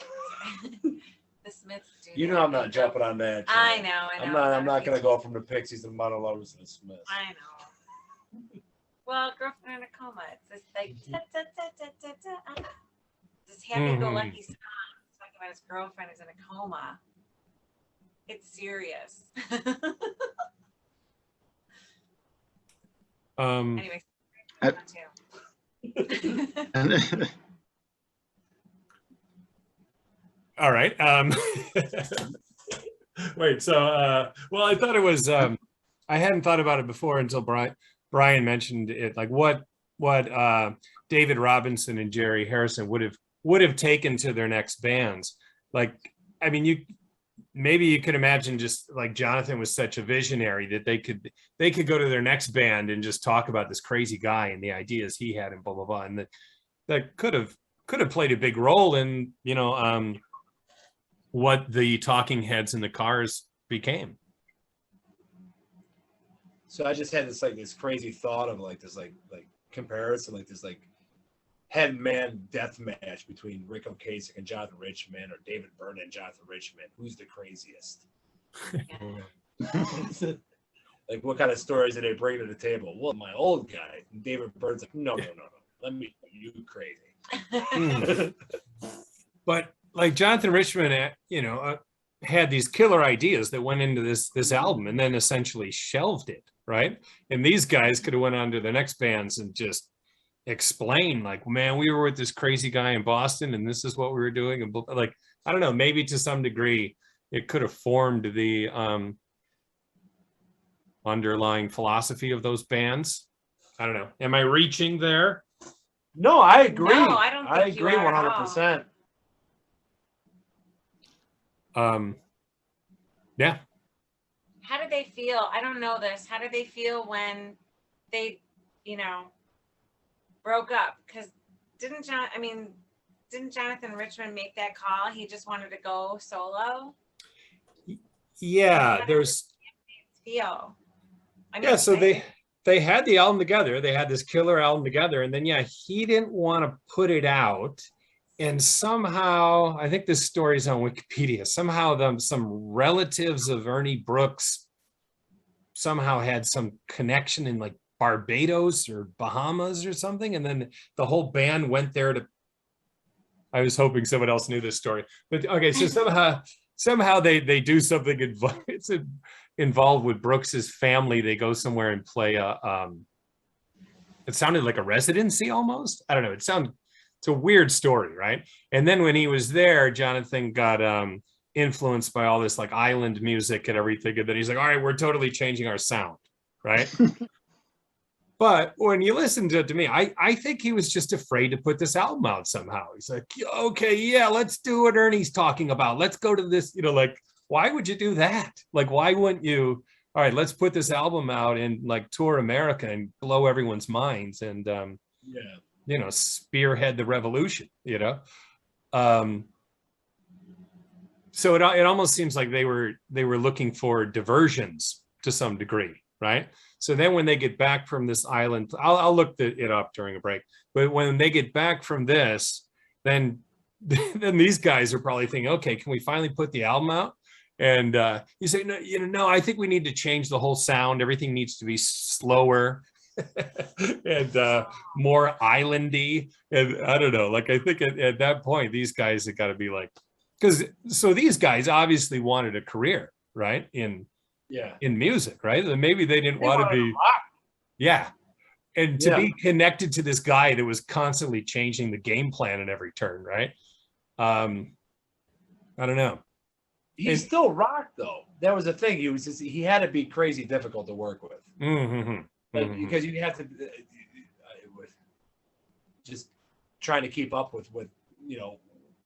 the Smiths do. I'm not jumping on that. I know. I'm not gonna go from the Pixies to the Modern Lovers to the Smiths. I know. Well, Girlfriend in a Coma. It's just like this happy-go-lucky song talking about his girlfriend is in a coma. It's serious. Anyway, all right. Wait, so well, I thought it was I hadn't thought about it before until Brian mentioned it, like what David Robinson and Jerry Harrison would have taken to their next bands. Like, I mean, maybe you could imagine just like Jonathan was such a visionary that they could go to their next band and just talk about this crazy guy and the ideas he had and blah blah blah, and that could have played a big role in, you know, what the Talking Heads and the Cars became. So I just had this crazy thought of this comparison, like this head-man death match between Rick Ocasek and Jonathan Richman, or David Byrne and Jonathan Richman. Who's the craziest? Like, what kind of stories did they bring to the table? Well, my old guy. And David Byrne's like, no. Let me, you crazy. But like Jonathan Richman, you know, had these killer ideas that went into this album and then essentially shelved it, right? And these guys could have went on to the next bands and just explain, like, man, we were with this crazy guy in Boston and this is what we were doing. And like, I don't know, maybe to some degree it could have formed the underlying philosophy of those bands. I don't know. Am I reaching there? No, I agree. No, I don't think I agree you are 100%. Yeah. How did they feel? I don't know this. How did they feel when they, you know, broke up? Because didn't Jonathan Richman make that call? He just wanted to go solo. Yeah, there's feel. So they had the album together. They had this killer album together, and then he didn't want to put it out. And somehow, I think this story is on Wikipedia, somehow some relatives of Ernie Brooks somehow had some connection in like Barbados or Bahamas or something. And then the whole band went there to, I was hoping someone else knew this story. But okay, so somehow they do something it's involved with Brooks's family. They go somewhere and play it sounded like a residency almost. I don't know. It's a weird story, right? And then when he was there, Jonathan got influenced by all this like island music and everything. And then he's like, all right, we're totally changing our sound, right? But when you listen to it, to me, I think he was just afraid to put this album out somehow. He's like, okay, yeah, let's do what Ernie's talking about. Let's go to this, you know, like, why would you do that? Like, why wouldn't you, all right, let's put this album out and like tour America and blow everyone's minds and, you know, spearhead the revolution, you know? So it almost seems like they were looking for diversions to some degree, right? So then when they get back from this island, I'll look it up during a break, but when they get back from this, then these guys are probably thinking, okay, can we finally put the album out? And you say, no, I think we need to change the whole sound. Everything needs to be slower and more islandy. And I don't know, like, I think at that point, these guys have got to be like, so these guys obviously wanted a career, right? In music, right? And maybe they didn't want to be, and to be connected to this guy that was constantly changing the game plan at every turn, right? I don't know. He still rocked though. That was the thing. He had to be crazy difficult to work with. Because you have to just trying to keep up with you know,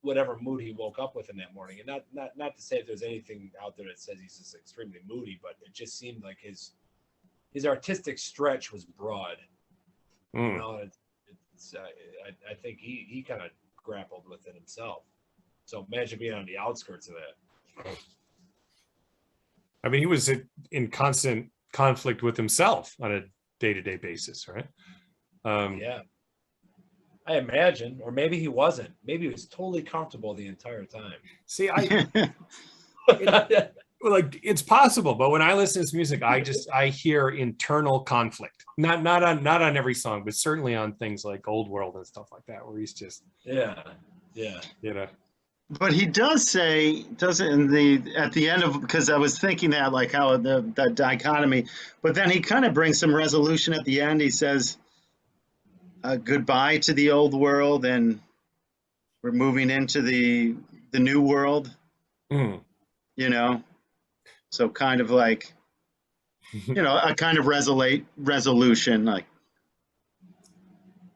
whatever mood he woke up with in that morning. And not to say if there's anything out there that says he's just extremely moody, but it just seemed like his artistic stretch was broad. You know, I think he kind of grappled with it himself. So imagine being on the outskirts of that. I mean, he was in constant conflict with himself on a day-to-day basis, right? I imagine, or maybe he wasn't. Maybe he was totally comfortable the entire time. See, like, it's possible, but when I listen to his music, I hear internal conflict. Not on every song, but certainly on things like Old World and stuff like that, where he's just Yeah. You know. But he does say, doesn't at the end of, because I was thinking that like how the dichotomy, but then he kind of brings some resolution at the end. He says, goodbye to the old world, and we're moving into the new world, Mm. you know? So kind of like, a kind of resolution, like,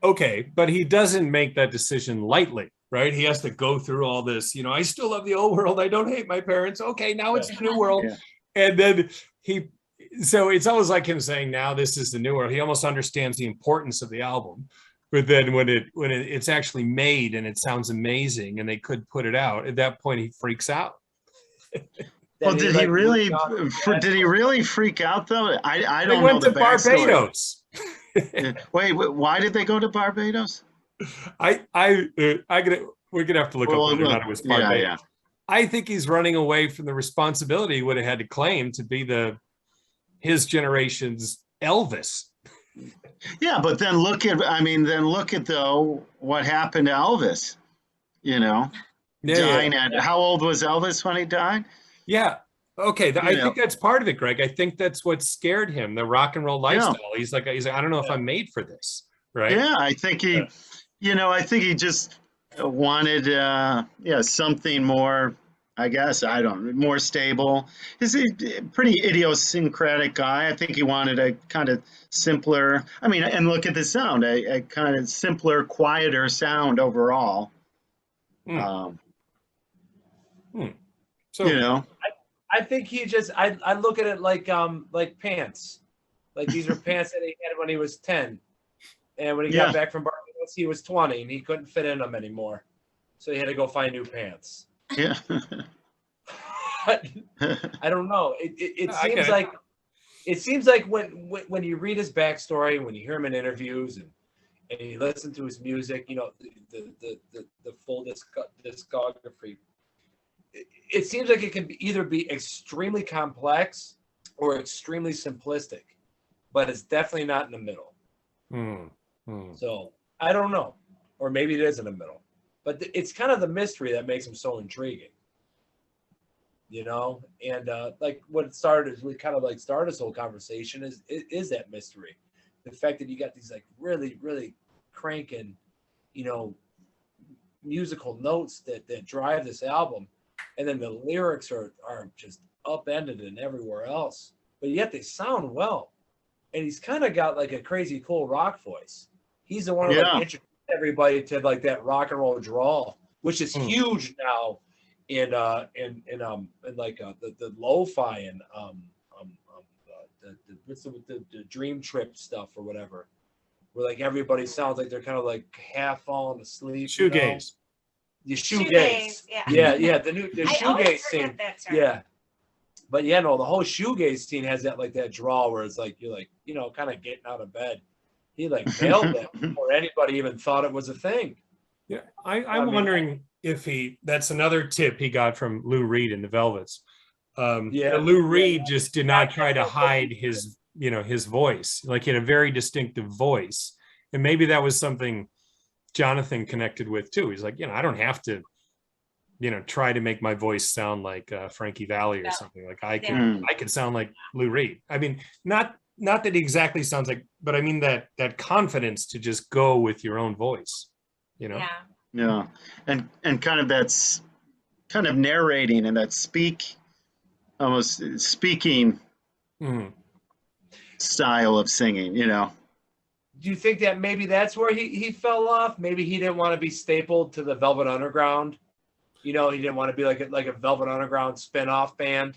Okay, but he doesn't make that decision lightly, right? He has to go through all this, I still love the old world. I don't hate my parents. Okay, now it's the new world. Yeah. And then so it's almost like him saying, now this is the new world. He almost understands the importance of the album. But then when it's actually made and it sounds amazing and they could put it out, at that point he freaks out. Well, did he really? Did he really freak out though? I don't know the backstory. They went to Barbados. Wait, why did they go to Barbados? We're gonna have to look up whether or not it was Barbados. Yeah. I think he's running away from the responsibility he would have had to claim to be his generation's Elvis. Yeah, but then look at though what happened to Elvis. Dying at how old was Elvis when he died? Yeah. Okay. I think that's part of it, Greg. I think that's what scared him, the rock and roll lifestyle. Yeah. He's like, I don't know if I'm made for this. Right. Yeah. I think he just wanted, something more, I guess, more stable. He's a pretty idiosyncratic guy. I think he wanted a kind of simpler, and look at the sound, a kind of simpler, quieter sound overall. So, I think he just I look at it like pants. Like these are pants that he had when he was 10. And when he got back from Barbados, he was 20 and he couldn't fit in them anymore. So he had to go find new pants. Yeah. I don't know. It seems like when you read his backstory, when you hear him in interviews and you listen to his music, the full discography, it seems like it can either be extremely complex or extremely simplistic, but it's definitely not in the middle. So I don't know, or maybe it is in the middle, but it's kind of the mystery that makes him so intriguing, and like what started this whole conversation is that mystery, the fact that you got these like really, really cranking, musical notes that drive this album. And then the lyrics are just upended and everywhere else, but yet they sound well. And he's kind of got like a crazy cool rock voice. He's the one who introduced everybody to like that rock and roll drawl, which is huge now in like the lo-fi and the dream trip stuff or whatever, where like everybody sounds like they're kind of like half falling asleep. Shoegaze. The shoegaze, yeah, the shoegaze scene, but the whole shoegaze scene has that draw where it's like you're like kind of getting out of bed. He like nailed it before anybody even thought it was a thing. Yeah, I'm wondering if that's another tip he got from Lou Reed in the Velvets. Lou Reed just did not try to hide his voice. Like he had a very distinctive voice, and maybe that was something Jonathan connected with too. He's like, I don't have to, try to make my voice sound like Frankie Valli or something. Like I can sound like Lou Reed. Not that he exactly sounds like, but I mean that confidence to just go with your own voice, Yeah. And kind of that's kind of narrating and that almost speaking style of singing, Do you think that maybe that's where he fell off? Maybe he didn't want to be stapled to the Velvet Underground. He didn't want to be like a Velvet Underground spin-off band.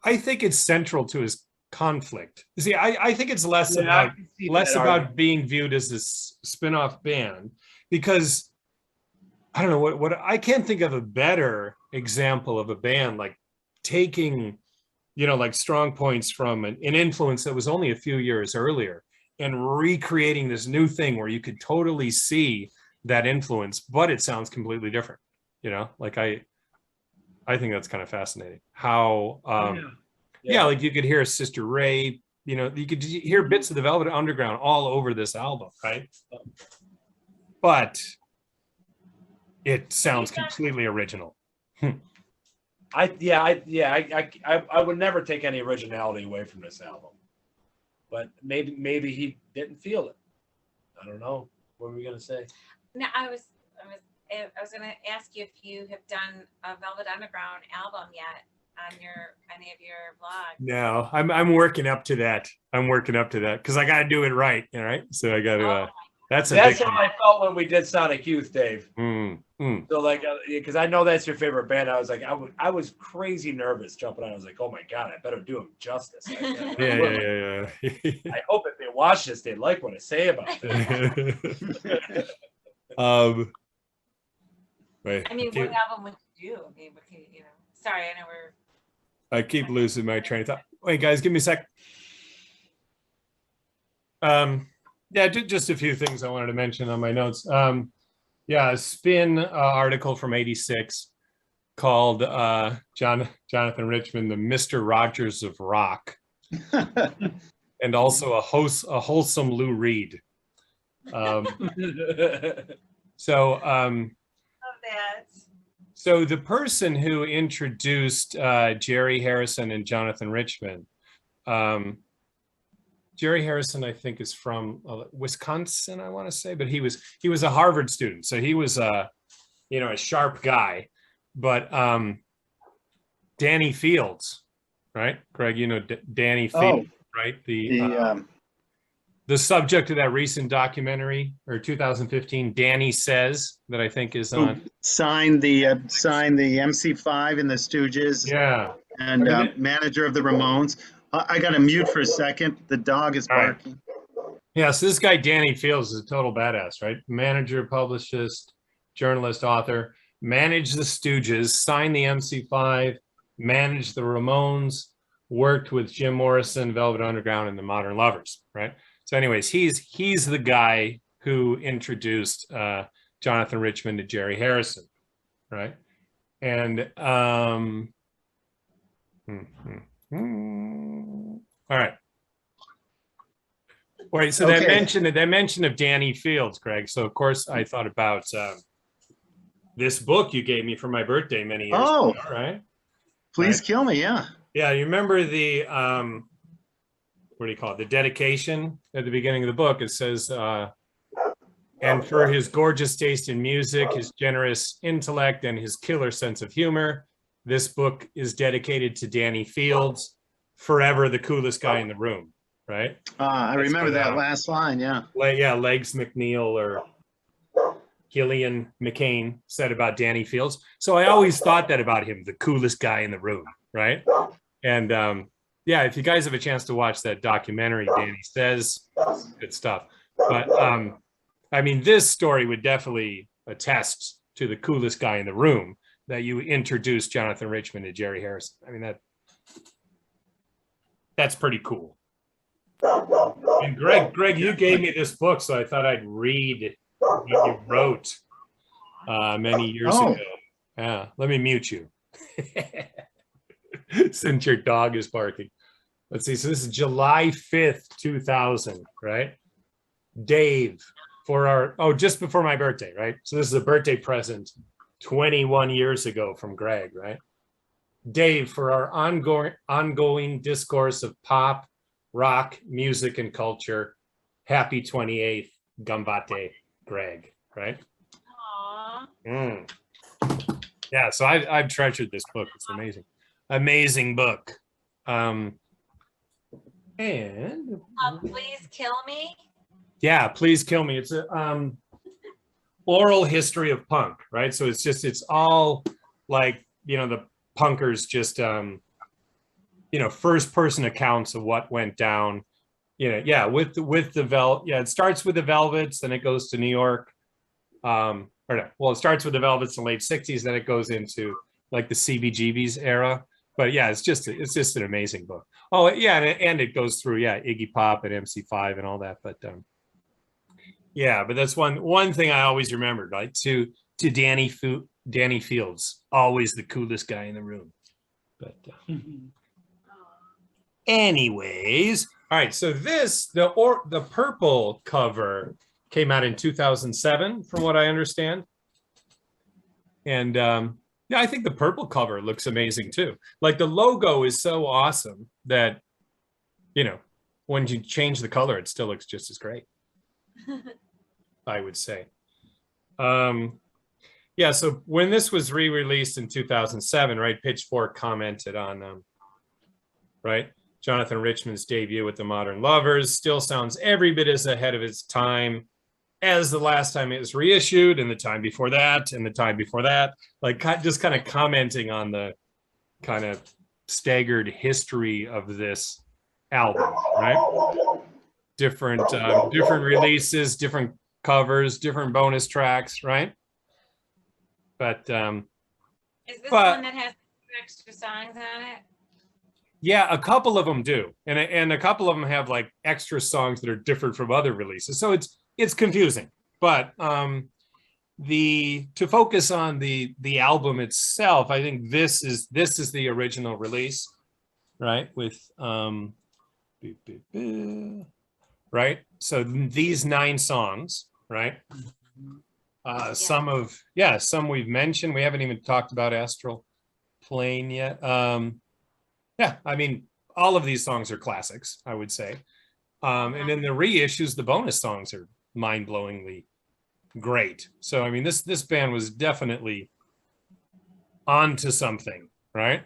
I think it's central to his conflict. See, I think it's less about being viewed as this spin-off band, because I don't know what I can't think of a better example of a band like taking, like strong points from an influence that was only a few years earlier, and recreating this new thing where you could totally see that influence, but it sounds completely different. Like I think that's kind of fascinating how, like you could hear Sister Ray, you could hear bits of the Velvet Underground all over this album. Right. But It sounds completely original. I would never take any originality away from this album, but maybe he didn't feel it. I don't know. What were we gonna say? No, I was gonna ask you if you have done a Velvet Underground album yet on any of your vlogs. No, I'm working up to that. Because I got to do it right. All right, so I got to. That's how I felt when we did Sonic Youth, Dave. So like, because I know that's your favorite band. I was like, I was crazy nervous jumping on. I was like, oh my god, I better do them justice. Yeah. I hope if they watch this, they like what I say about it. Wait, I mean, what album would you do? I mean, sorry, I know I keep losing my train of thought. Wait, guys, give me a sec. Yeah, just a few things I wanted to mention on my notes. Yeah, a Spin article from '86 called Jonathan Richman the Mr. Rogers of rock, and also a wholesome Lou Reed. Love that. So the person who introduced Jerry Harrison and Jonathan Richman, Jerry Harrison, I think, is from Wisconsin, I want to say, but he was a Harvard student, so he was a sharp guy. But Danny Fields, right, Greg? You know Danny Fields, right? The subject of that recent documentary, or 2015, Danny Says, that I think is on. Signed the MC5 in the Stooges. Yeah. And manager of the Ramones. I got to mute for a second. The dog is barking. Right. Yeah, so this guy, Danny Fields, is a total badass, right? Manager, publicist, journalist, author. Managed the Stooges, signed the MC5, managed the Ramones, worked with Jim Morrison, Velvet Underground, and the Modern Lovers, right? So anyways, he's the guy who introduced Jonathan Richman to Jerry Harrison, right? And all right. Wait, so that mention of Danny Fields, Greg. So of course I thought about this book you gave me for my birthday many years ago, right? Please Kill Me, yeah. Yeah, you remember the what do you call it? The dedication at the beginning of the book. It says, and for his gorgeous taste in music, his generous intellect, and his killer sense of humor, this book is dedicated to Danny Fields, forever the coolest guy in the room, right? I remember that last line, yeah. Yeah, Legs McNeil or Gillian McCain said about Danny Fields. So I always thought that about him, the coolest guy in the room, right? And yeah, if you guys have a chance to watch that documentary, Danny Says, good stuff. But I mean, this story would definitely attest to the coolest guy in the room, that you introduced Jonathan Richman to Jerry Harrison. I mean, that's pretty cool. And Greg, you gave me this book, so I thought I'd read what you wrote many years ago. Yeah, let me mute you. Since your dog is barking. Let's see. So this is July 5th, 2000, right? Dave, just before my birthday, right? So this is a birthday present 21 years ago from Greg, right? Dave, for our ongoing discourse of pop, rock, music, and culture, happy 28th, Gambate, Greg, right? Aww. Yeah, so I've treasured this book. It's amazing. Amazing book. And Please Kill Me. Yeah, Please Kill Me. It's a oral history of punk, right? So it's all like, the punkers just first person accounts of what went down. With the it starts with the Velvets, then it goes to New York. It starts with the Velvets in the late 60s, then it goes into like the CBGB's era. But yeah, it's just an amazing book. Oh yeah, and it goes through Iggy Pop and MC5 and all that. But but that's one thing I always remembered, right? To Danny Fields, always the coolest guy in the room. But anyways, all right. So the purple cover came out in 2007, from what I understand. And yeah, I think the purple cover looks amazing too. Like the logo is so awesome that, you know, when you change the color, it still looks just as great, I would say. Yeah, so when this was re-released in 2007, right, Pitchfork commented on, right, Jonathan Richman's debut with the Modern Lovers still sounds every bit as ahead of its time as the last time it was reissued, and the time before that, and the time before that, like just kind of commenting on the kind of staggered history of this album, right? Different releases, different covers, different bonus tracks, right? But Is this one that has extra songs on it? yeah, a couple of them do, and a couple of them have like extra songs that are different from other releases, so it's confusing. But to focus on the album itself, I think this is the original release, right? With right. So these 9 songs, right? Some we've mentioned. We haven't even talked about Astral Plane yet. Yeah, I mean, all of these songs are classics, I would say. And in the reissues, the bonus songs are mind-blowingly great. So, I mean, this band was definitely onto something, right?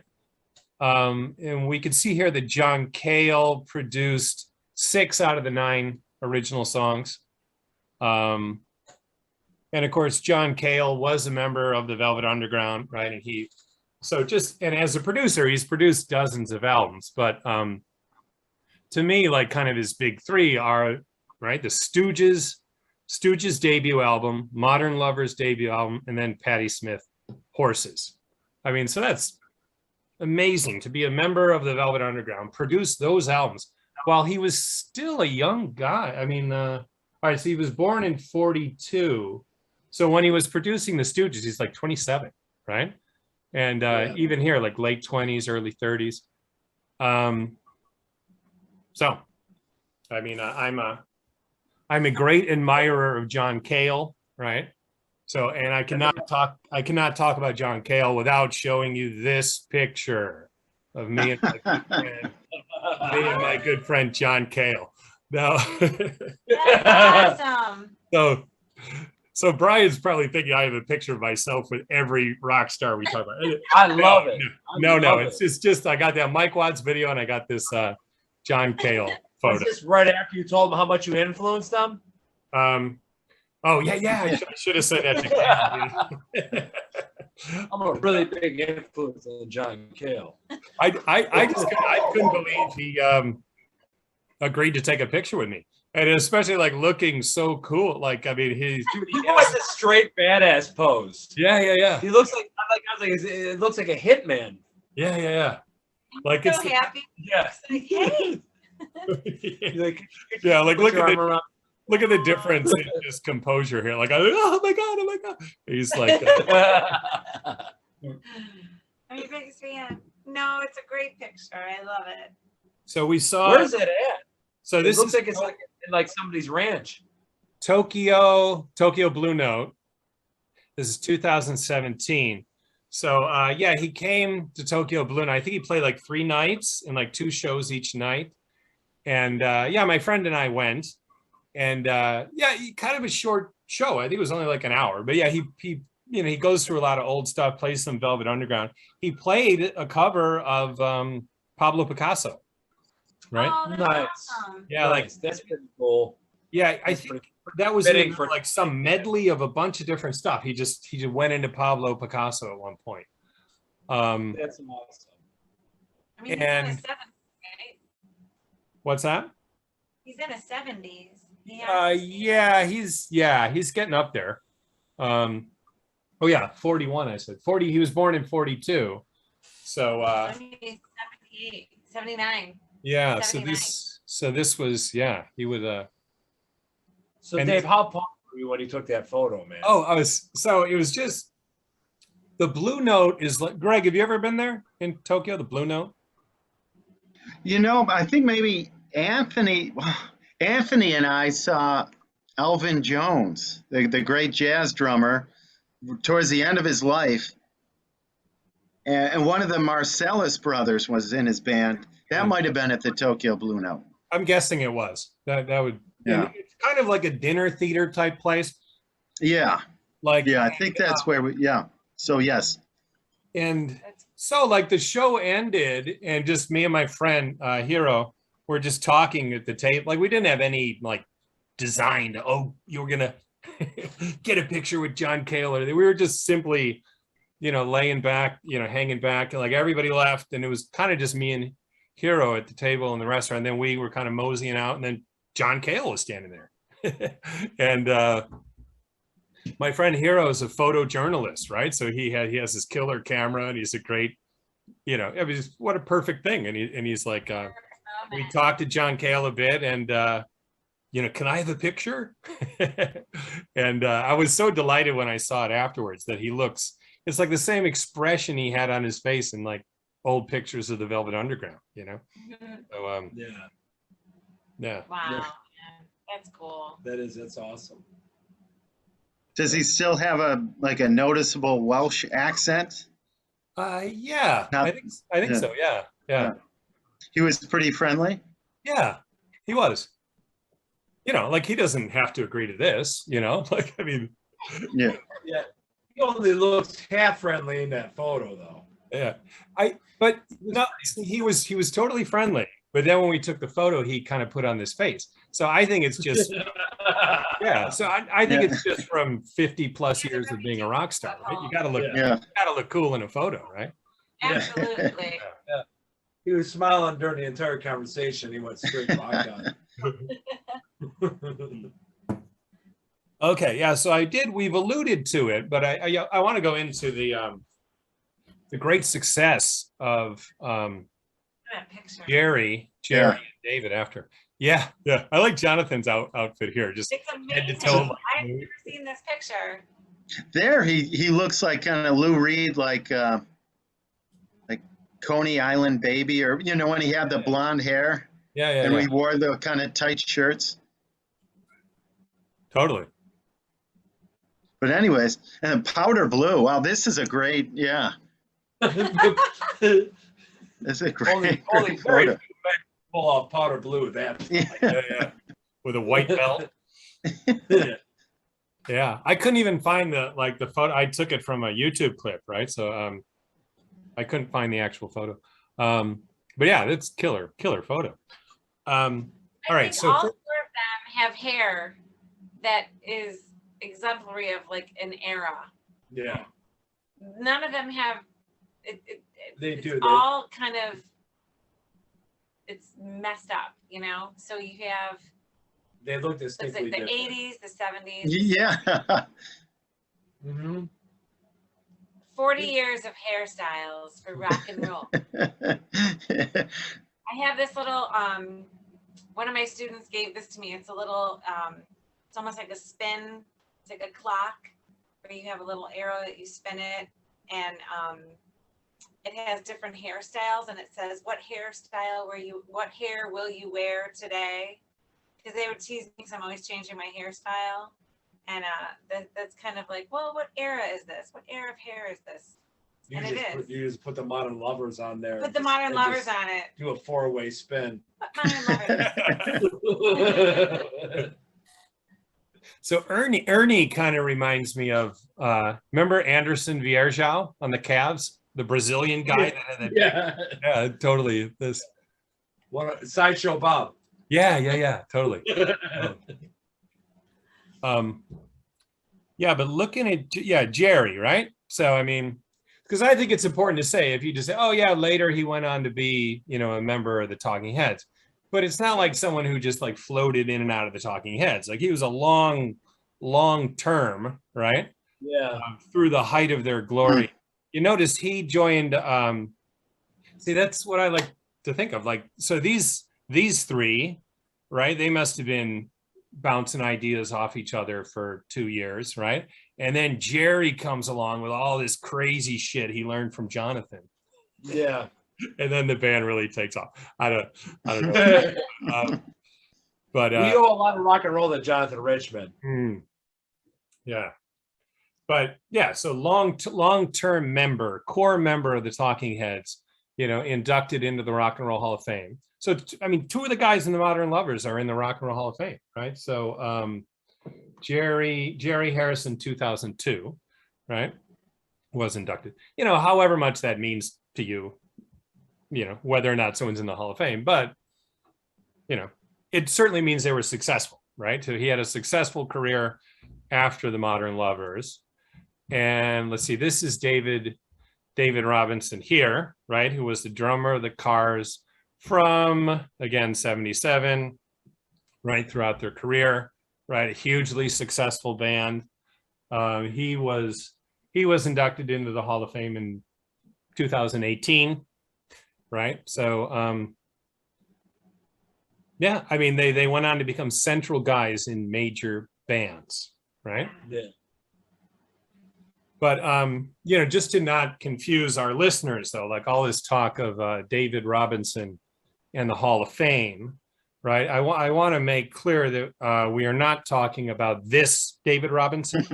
And we could see here that John Cale produced 6 out of the 9 original songs. And of course, John Cale was a member of the Velvet Underground, right? And as a producer, he's produced dozens of albums. But to me, like kind of his big 3 are, right, the Stooges debut album, Modern Lovers debut album, and then Patti Smith, Horses. I mean, so that's amazing to be a member of the Velvet Underground, produce those albums while he was still a young guy. I mean, all right, so he was born in 42. So when he was producing the Stooges, he's like 27, right? And even here, like late 20s, early 30s. So, I mean, I'm a great admirer of John Cale, right? So, and I cannot talk about John Cale without showing you this picture of me and my good friend John Cale. Now, That's awesome. So Brian's probably thinking I have a picture of myself with every rock star we talk about. I love it. No, it's just I got that Mike Watts video and I got this John Cale photo. Was this right after you told them how much you influenced them? Oh yeah. I should have said that to Cale. I'm a really big influence on John Cale. I couldn't believe he agreed to take a picture with me. And especially like looking so cool. Like, I mean, he has a straight badass pose. Yeah. He looks like it looks like a hitman. Yeah. Like I'm so happy. Yeah. Like, hey. Like, yeah, like look at the difference in his composure here. Like, oh my god. He's like I'm your biggest fan. No, it's a great picture. I love it. So we saw. Where's it at? So this looks like it's like in like somebody's ranch. Tokyo Blue Note. This is 2017. So yeah, he came to Tokyo Blue Note. I think he played like 3 nights and like 2 shows each night. And yeah, my friend and I went. And yeah, kind of a short show. I think it was only like an hour. But yeah, he goes through a lot of old stuff, plays some Velvet Underground. He played a cover of Pablo Picasso. Right. Oh, nice. Awesome. Yeah, nice. Like that's pretty cool. Yeah, I think that was for like some medley of a bunch of different stuff. He just went into Pablo Picasso at one point. That's awesome. I mean, he's in his 70s, right? What's that? He's in his 70s. Yeah, he's getting up there. Oh yeah, 41. I said 40. He was born in 42. So 78, 79. Yeah, 79. so this was he would So Dave, how pumped were you when he took that photo, man? Oh, it was just the Blue Note is like, Greg, have you ever been there in Tokyo, the Blue Note? You know, I think maybe Anthony and I saw Elvin Jones, the great jazz drummer, towards the end of his life. And one of the Marcellus brothers was in his band. That might have been at the Tokyo Blue Note. I'm guessing it was. That would. Yeah. And it's kind of like a dinner theater type place. Yeah. Like Yeah, I think that's where we, yeah. So yes. And so like the show ended and just me and my friend Hiro were just talking at the table. Like we didn't have any like design to, oh, you were gonna get a picture with John Cale, or we were just simply, laying back, hanging back. Like everybody left and it was kind of just me and Hiro at the table in the restaurant. And then we were kind of moseying out and then John Cale was standing there. And my friend Hiro is a photojournalist, right? So he has this killer camera and he's a great, it was what a perfect thing. And he's like, we talked to John Cale a bit and, can I have a picture? And I was so delighted when I saw it afterwards that it's like the same expression he had on his face in like old pictures of the Velvet Underground, So, yeah. Wow. Yeah. Yeah. That's cool. That's awesome. Does he still have a noticeable Welsh accent? Yeah, Now- I think yeah. so. Yeah. He was pretty friendly. Yeah, he was. Like he doesn't have to agree to this, like, I mean, Yeah. Yeah. He only looks half friendly in that photo, though. yeah. But no, he was totally friendly. But then when we took the photo, he kind of put on this face. So I think it's just, yeah. So I think it's just from 50 plus years of being a rock star, right? You got to look cool in a photo, right? Absolutely. He was smiling during the entire conversation. He went straight to eye contact. Okay, yeah. So we've alluded to it, but I want to go into the great success of Picture. Jerry and David after. Yeah. I like Jonathan's outfit here. Just It's head to amazing. toe. I've never seen this picture. There, he looks like kind of Lou Reed, like Coney Island Baby, or when he had the blonde hair and we wore the kind of tight shirts. Totally. But anyways, and Powder Blue. Wow, this is a great, yeah. It's a great, Only great very photo. few men pull off powder blue with that. Yeah. With a white belt. Yeah, I couldn't even find the photo. I took it from a YouTube clip, right? So I couldn't find the actual photo. But yeah, it's killer photo. All right, so all four of them have hair that is exemplary of like an era. Yeah. None of them have They it's do. all kind of it's messed up, So you have They look the distinctly different. 80s, the 70s, Yeah. Mm-hmm. 40 years of hairstyles for rock and roll. I have this little one of my students gave this to me. It's a little it's almost like a spin. It's like a clock where you have a little arrow that you spin it, and it has different hairstyles, and it says what hair will you wear today? Because they would tease me because I'm always changing my hairstyle, and that's kind of like, well, what era is this? What era of hair is this? And it is. You just put the Modern Lovers on there. Put the Modern Lovers on it. Do a 4-way spin. Modern Lovers. So Ernie kind of reminds me of remember Anderson Vierjau on the Cavs, the Brazilian guy that had that yeah, totally. This Sideshow Bob. Yeah, totally. Yeah, but looking at Jerry, right? So I mean, because I think it's important to say, if you just say, oh yeah, later he went on to be, a member of the Talking Heads, but it's not like someone who just like floated in and out of the Talking Heads. Like he was a long term, right? Yeah. Through the height of their glory. You notice he joined, see, that's what I like to think of. Like, so these three, right? They must have been bouncing ideas off each other for 2 years, right? And then Jerry comes along with all this crazy shit he learned from Jonathan. Yeah. And then the band really takes off. I don't know. But we owe a lot of rock and roll to Jonathan Richman. Yeah. But yeah, so long-term member, core member of the Talking Heads, inducted into the Rock and Roll Hall of Fame. So I mean, two of the guys in the Modern Lovers are in the Rock and Roll Hall of Fame, right? So Jerry Harrison, 2002, right, was inducted. However much that means to you, whether or not someone's in the Hall of Fame, but it certainly means they were successful, right? So he had a successful career after the Modern Lovers. And let's see, this is David Robinson here, right, who was the drummer of the Cars from, again, 77, right, throughout their career, right, a hugely successful band. He was inducted into the Hall of Fame in 2018, right? So yeah, I mean, they went on to become central guys in major bands, right? Yeah. But just to not confuse our listeners, though, like all this talk of David Robinson and the Hall of Fame, right? I want to make clear that we are not talking about this David Robinson.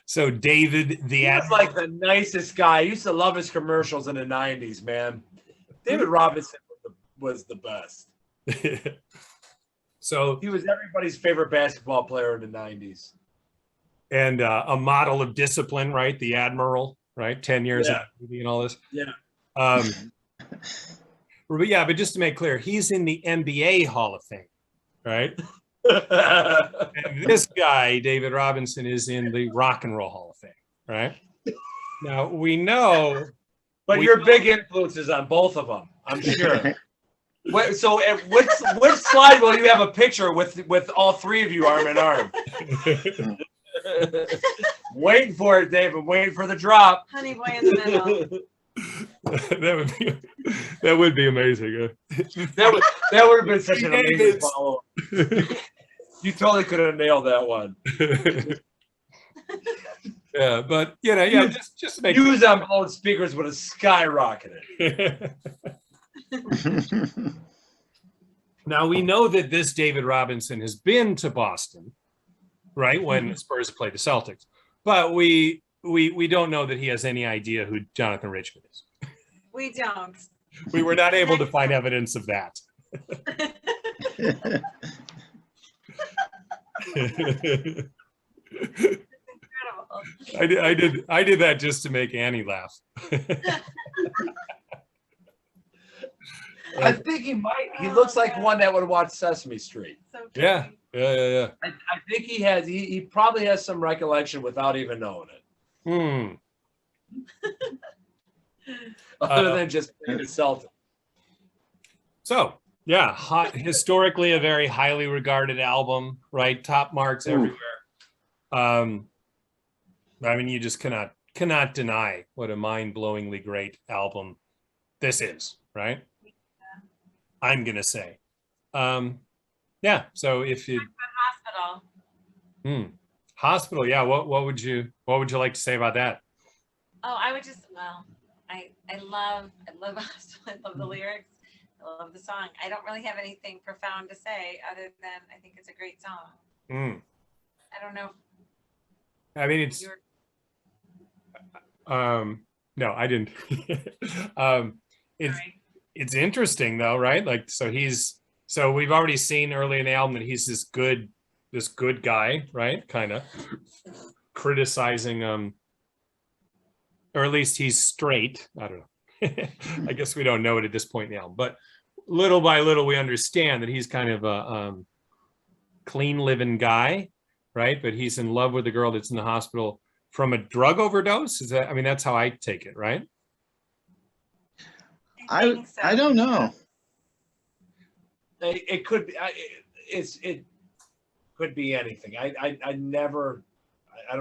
So David, He was like the nicest guy. I used to love his commercials in the 90s, man. David Robinson was the best. So he was everybody's favorite basketball player in the 90s. And a model of discipline, right? The Admiral, right? 10 years Yeah. and all this. Yeah. But yeah, but just to make clear, he's in the NBA Hall of Fame, right? And this guy, David Robinson, is in the Rock and Roll Hall of Fame, right? Now we know, but you're big influences on both of them, I'm sure. So, which slide will you have a picture with all three of you arm in arm? Waiting for it, David. Waiting for the drop. Honey boy in the middle. that would be amazing. That would have been such an amazing follow. You totally could have nailed that one. Yeah, but just to make views on both speakers would have skyrocketed. Now we know that this David Robinson has been to Boston, right, when the Spurs played the Celtics, but we don't know that he has any idea who Jonathan Richman is. We don't. We were not able to find evidence of that. Incredible. I did that just to make Annie laugh. I think he might. He looks like one that would watch Sesame Street. So Yeah. I think he has. He probably has some recollection without even knowing it. Other than just being a Celtic. So yeah, historically a very highly regarded album, right? Top marks everywhere. I mean, you just cannot deny what a mind-blowingly great album this is, right? I'm gonna say, yeah. So if you hospital, yeah. What would you like to say about that? Oh, I would just I love Hospital. I love the lyrics. I love the song. I don't really have anything profound to say other than I think it's a great song. I don't know. I mean, it's no, I didn't. It's interesting though, right? Like, so we've already seen early in the album that he's this good guy, right? Kind of criticizing, or at least he's straight. I don't know. I guess we don't know it at this point in the album, but little by little we understand that he's kind of a clean living guy, right? But he's in love with the girl that's in the hospital from a drug overdose. Is that? I mean, that's how I take it, right? I don't know. It could be. It could be anything. I don't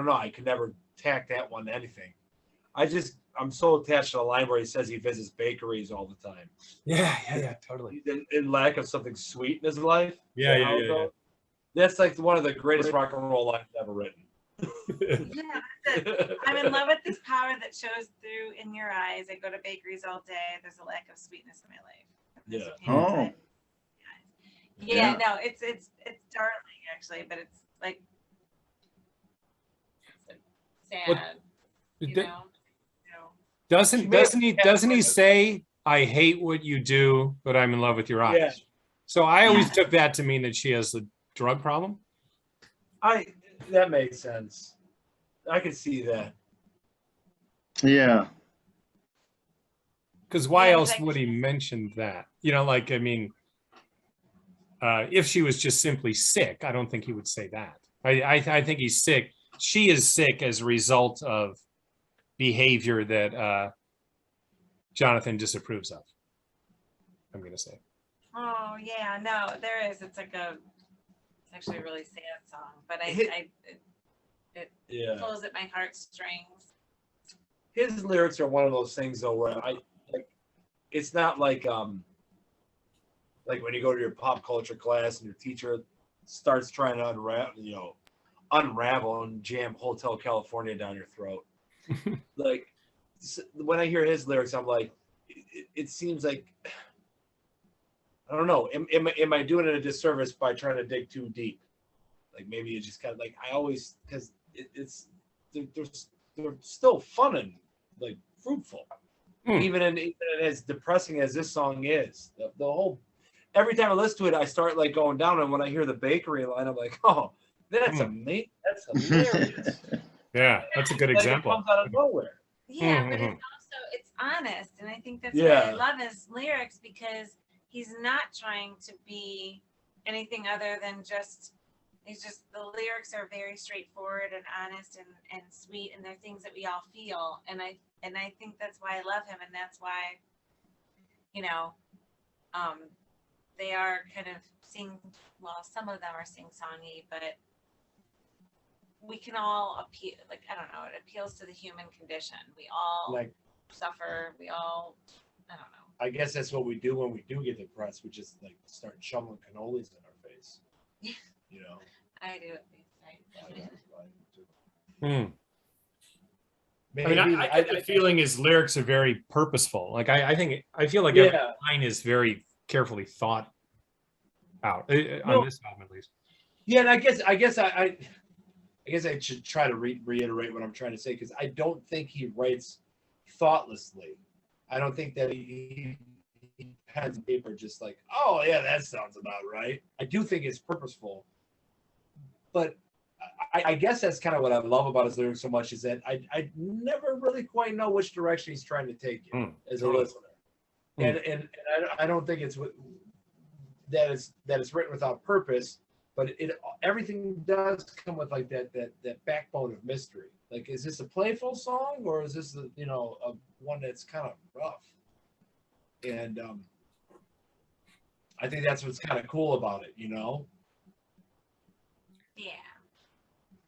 know. I could never tack that one to anything. I'm so attached to the line where he says he visits bakeries all the time. Yeah, totally. In lack of something sweet in his life. Yeah. That's like one of the greatest rock and roll lines ever written. Yeah, I'm in love with this power that shows through in your eyes. I go to bakeries all day. There's a lack of sweetness in my life. Yeah. Yeah. No, it's darling. actually, but it's like sad, What- you d- know. Doesn't he say, I hate what you do, but I'm in love with your eyes? Yeah. So I always Yeah. took that to mean that she has a drug problem. That makes sense. I can see that. Yeah. Because why Yeah, else like- would he mention that? You know, like, I mean, if she was just simply sick, I don't think he would say that. I think he's sick. She is sick as a result of behavior that Jonathan disapproves of. I'm going to say. Oh yeah, no, there is. It's actually a really sad song, but it Yeah. pulls at my heartstrings. His lyrics are one of those things though where I like it's not like when you go to your pop culture class and your teacher starts trying to unravel and jam Hotel California down your throat. Like when I hear his lyrics, I'm like, it seems like, I don't know, am I doing it a disservice by trying to dig too deep? Like maybe it's just kind of like, I always, because they're still fun and like fruitful. Even as depressing as this song is, the whole, every time I listen to it, I start like going down, and when I hear the bakery line, I'm like, oh, that's amazing, that's hilarious. Yeah, that's a good Like, example. it comes out of nowhere. Yeah, but Mhm. it's honest, and I think that's Yeah. why I love his lyrics, because he's not trying to be anything other than just. The lyrics are very straightforward and honest and sweet, and they're things that we all feel, and I think that's why I love him, and that's why, they are kind of some of them are sing-songy, but we can all appeal, like, I don't know, it appeals to the human condition. We all Like, suffer, we all, I don't know. I guess that's what we do when we do get depressed. We just like start shoveling cannolis in our face. You know. I do it. I Maybe, mean, I get the feeling his lyrics are very purposeful. Like I feel like every Yeah. line is very carefully thought out on No. this album, at least. Yeah, and I guess I should try to reiterate what I'm trying to say, because I don't think he writes thoughtlessly. I don't think that he pens and paper just like, oh yeah, that sounds about right. I do think it's purposeful, but I guess that's kind of what I love about his lyrics so much, is that I never really quite know which direction he's trying to take you as a totally. listener, and I don't think it's that it's written without purpose, but everything does come with like that backbone of mystery. Like, is this a playful song, or is this a one that's kind of rough? And I think that's what's kind of cool about it, Yeah.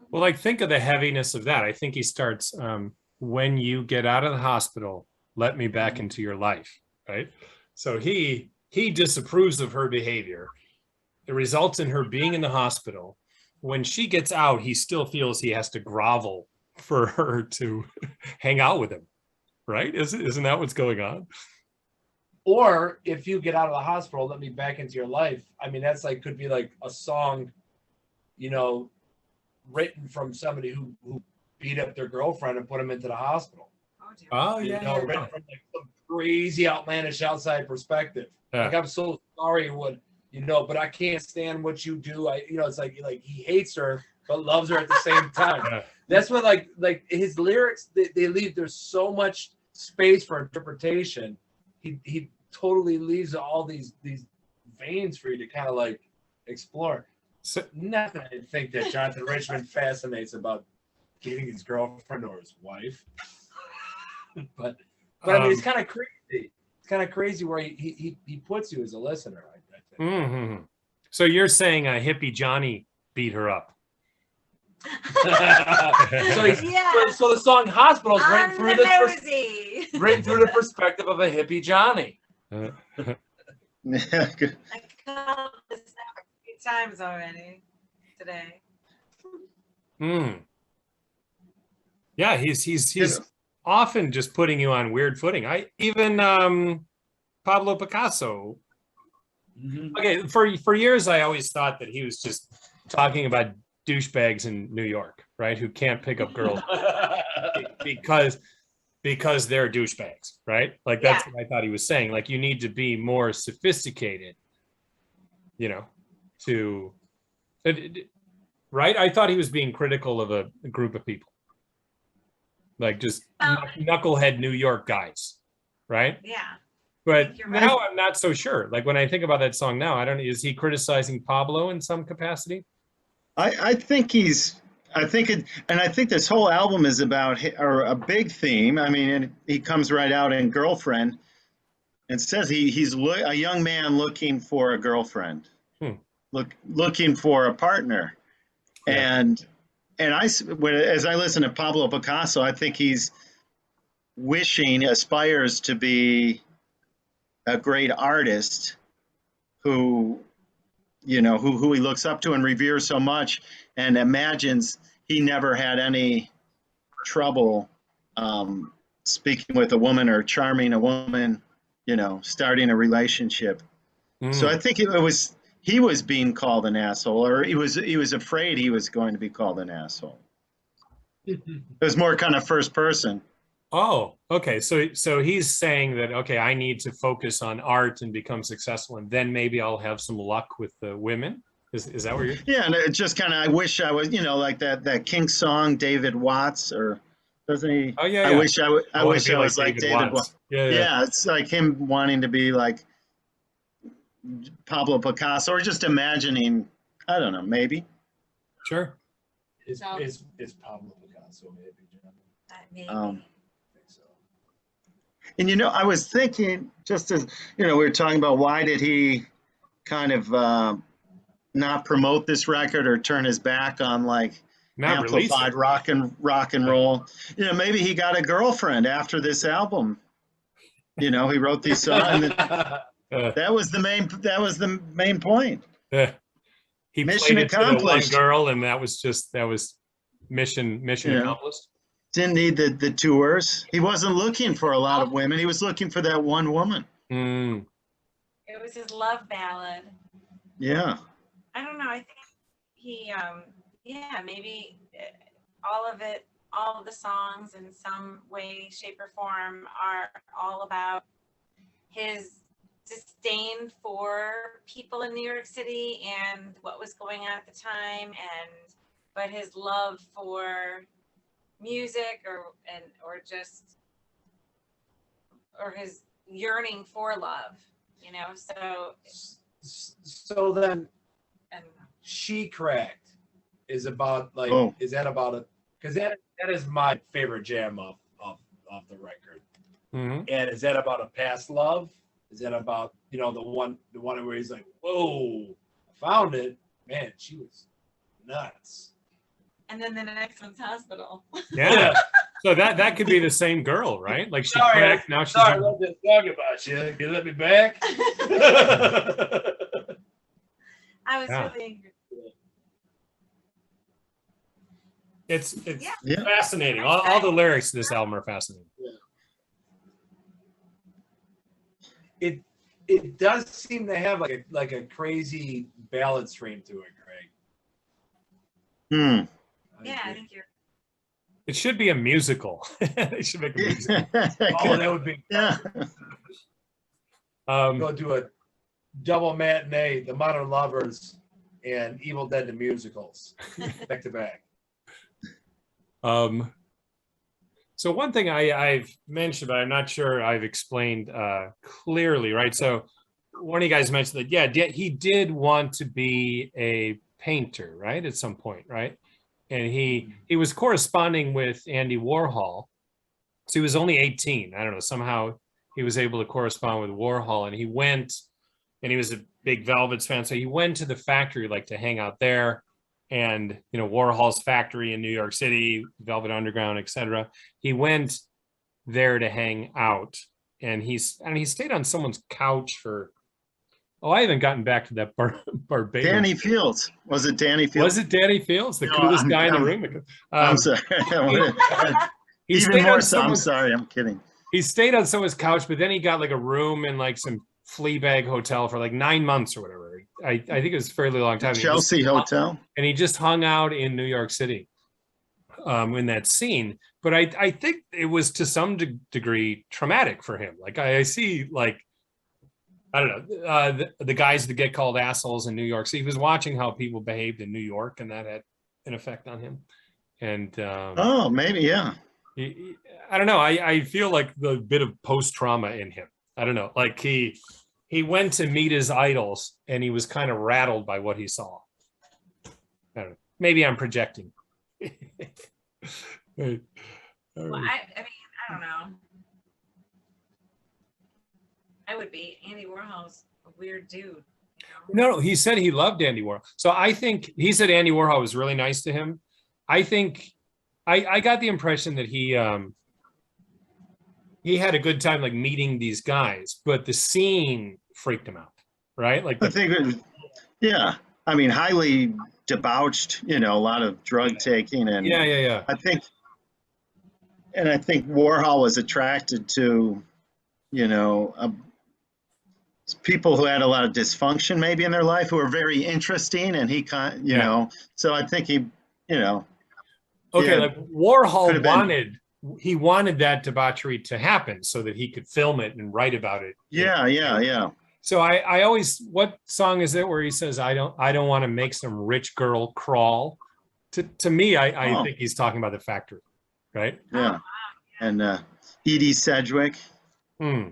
Well, like, think of the heaviness of that. I think he starts, when you get out of the hospital, let me back into your life, right? So he disapproves of her behavior. It results in her being in the hospital. When she gets out, he still feels he has to grovel for her to hang out with him, right? Isn't that what's going on? Or if you get out of the hospital, let me back into your life. I mean, that's like, could be like a song, written from somebody who beat up their girlfriend and put them into the hospital. Oh, Written yeah. from like some crazy, outlandish outside perspective. Yeah. Like, I'm so sorry but I can't stand what you do. It's like he hates her but loves her at the same time. Yeah. That's what like his lyrics, they leave, there's so much space for interpretation. He totally leaves all these veins for you to kind of like explore. So, Nothing I think that Jonathan Richman fascinates about getting his girlfriend or his wife. but I mean, it's kind of crazy. It's kind of crazy where he puts you as a listener. I think. mhm. So you're saying hippie Johnny beat her up? So the song "Hospital" is written through nosy. written through the perspective of a hippie Johnny. Yeah, good. I called this out 3 times already today. Yeah, he's often just putting you on weird footing. Pablo Picasso. Okay, for years I always thought that he was just talking about douchebags in New York, right? Who can't pick up girls because they're douchebags, right? Like that's what I thought he was saying. Like you need to be more sophisticated, you know, to right? I thought he was being critical of a group of people. Like just knucklehead New York guys, right? Yeah. But You're now I'm not so sure. Like when I think about that song now, I don't know, is he criticizing Pablo in some capacity? I think I think this whole album is about or a big theme. I mean, and he comes right out in Girlfriend and says he's a young man looking for a girlfriend, looking for a partner. Yeah. And as I listen to Pablo Picasso, I think he's aspires to be a great artist who he looks up to and reveres so much, and imagines he never had any trouble speaking with a woman or charming a woman, starting a relationship. So I think he was being called an asshole, or he was afraid he was going to be called an asshole. It was more kind of first person. Oh, okay. So he's saying that, okay, I need to focus on art and become successful, and then maybe I'll have some luck with the women. Is that what you're? Yeah, and it just kind of, I wish I was, like that Kinks song, David Watts, or doesn't he? Oh yeah. I wish I be was like David Watts. Yeah, it's like him wanting to be like Pablo Picasso, or just imagining. I don't know, maybe. Sure. Is Pablo Picasso maybe? Maybe. I think so. And I was thinking, just as we were talking about, why did he kind of not promote this record or turn his back on like Not amplified rock and roll? Maybe he got a girlfriend after this album. He wrote these songs. That was the main point. He Mission played it to the one accomplished. girl, and that was mission accomplished. Didn't need the tours. He wasn't looking for a lot of women. He was looking for that one woman. Mm. It was his love ballad. Yeah. I don't know. I think he, maybe all of the songs in some way, shape, or form are all about his disdain for people in New York City and what was going on at the time, but his love for music or his yearning for love, So then, and She Cracked is about like is that about it? Because that is my favorite jam off the record. Mm-hmm. And is that about a past love? Is that about the one where he's like, whoa, I found it, man, she was nuts. and then the next one's Hospital. Yeah. So that could be the same girl, right? Like she Sorry, cracked, now she's sorry, I'm just talking about you. Can you let me back? I was Yeah. really angry. it's Yeah. fascinating. All the lyrics to this album are fascinating. It does seem to have like a crazy ballad stream to it, Greg. I think you're. It should be a musical. They should make a musical. Oh, that would be. Yeah. Go do a double matinee, The Modern Lovers and Evil Dead the musicals, back to back. So one thing I've mentioned, but I'm not sure I've explained clearly, right? So one of you guys mentioned that, he did want to be a painter, right, at some point, right? And he was corresponding with Andy Warhol. So he was only 18. I don't know, somehow he was able to correspond with Warhol, and he went, and he was a big Velvets fan, so he went to the factory, like, to hang out there. And Warhol's factory in New York City, Velvet Underground, etc. He went there to hang out, and he stayed on someone's couch for. Oh, I haven't gotten back to that Barbados. Danny Fields. Was it Danny Fields? Was it Danny Fields, the No, coolest guy in the I'm- room? I'm sorry. He Even stayed more on so. I'm someone's. sorry. I'm kidding. He stayed on someone's couch, but then he got like a room in like some Fleabag hotel for like 9 months or whatever. I think it was a fairly long time. Chelsea Hotel. And he just hung out in New York City in that scene. But I think it was to some degree traumatic for him. Like I see, like, I don't know, the guys that get called assholes in New York City. He was watching how people behaved in New York, and that had an effect on him. And oh, maybe, yeah. I don't know. I feel like the bit of post-trauma in him. I don't know. Like he went to meet his idols, and he was kind of rattled by what he saw. I don't know. Maybe I'm projecting. Well, I mean, I don't know. I would be. Andy Warhol's a weird dude. No, he said he loved Andy Warhol. So I think he said Andy Warhol was really nice to him. I think I got the impression that he had a good time, like, meeting these guys, but the scene freaked him out, right? Like I think, yeah. I mean, highly debauched, a lot of drug taking, and yeah. I think Warhol was attracted to, people who had a lot of dysfunction maybe in their life, who were very interesting, and he so I think he, okay, like Warhol been wanted that debauchery to happen so that he could film it and write about it. Yeah. So I always, what song is it where he says, I don't want to make some rich girl crawl? To me, I think he's talking about The Factory, right? Yeah. And Edie Sedgwick. Yeah.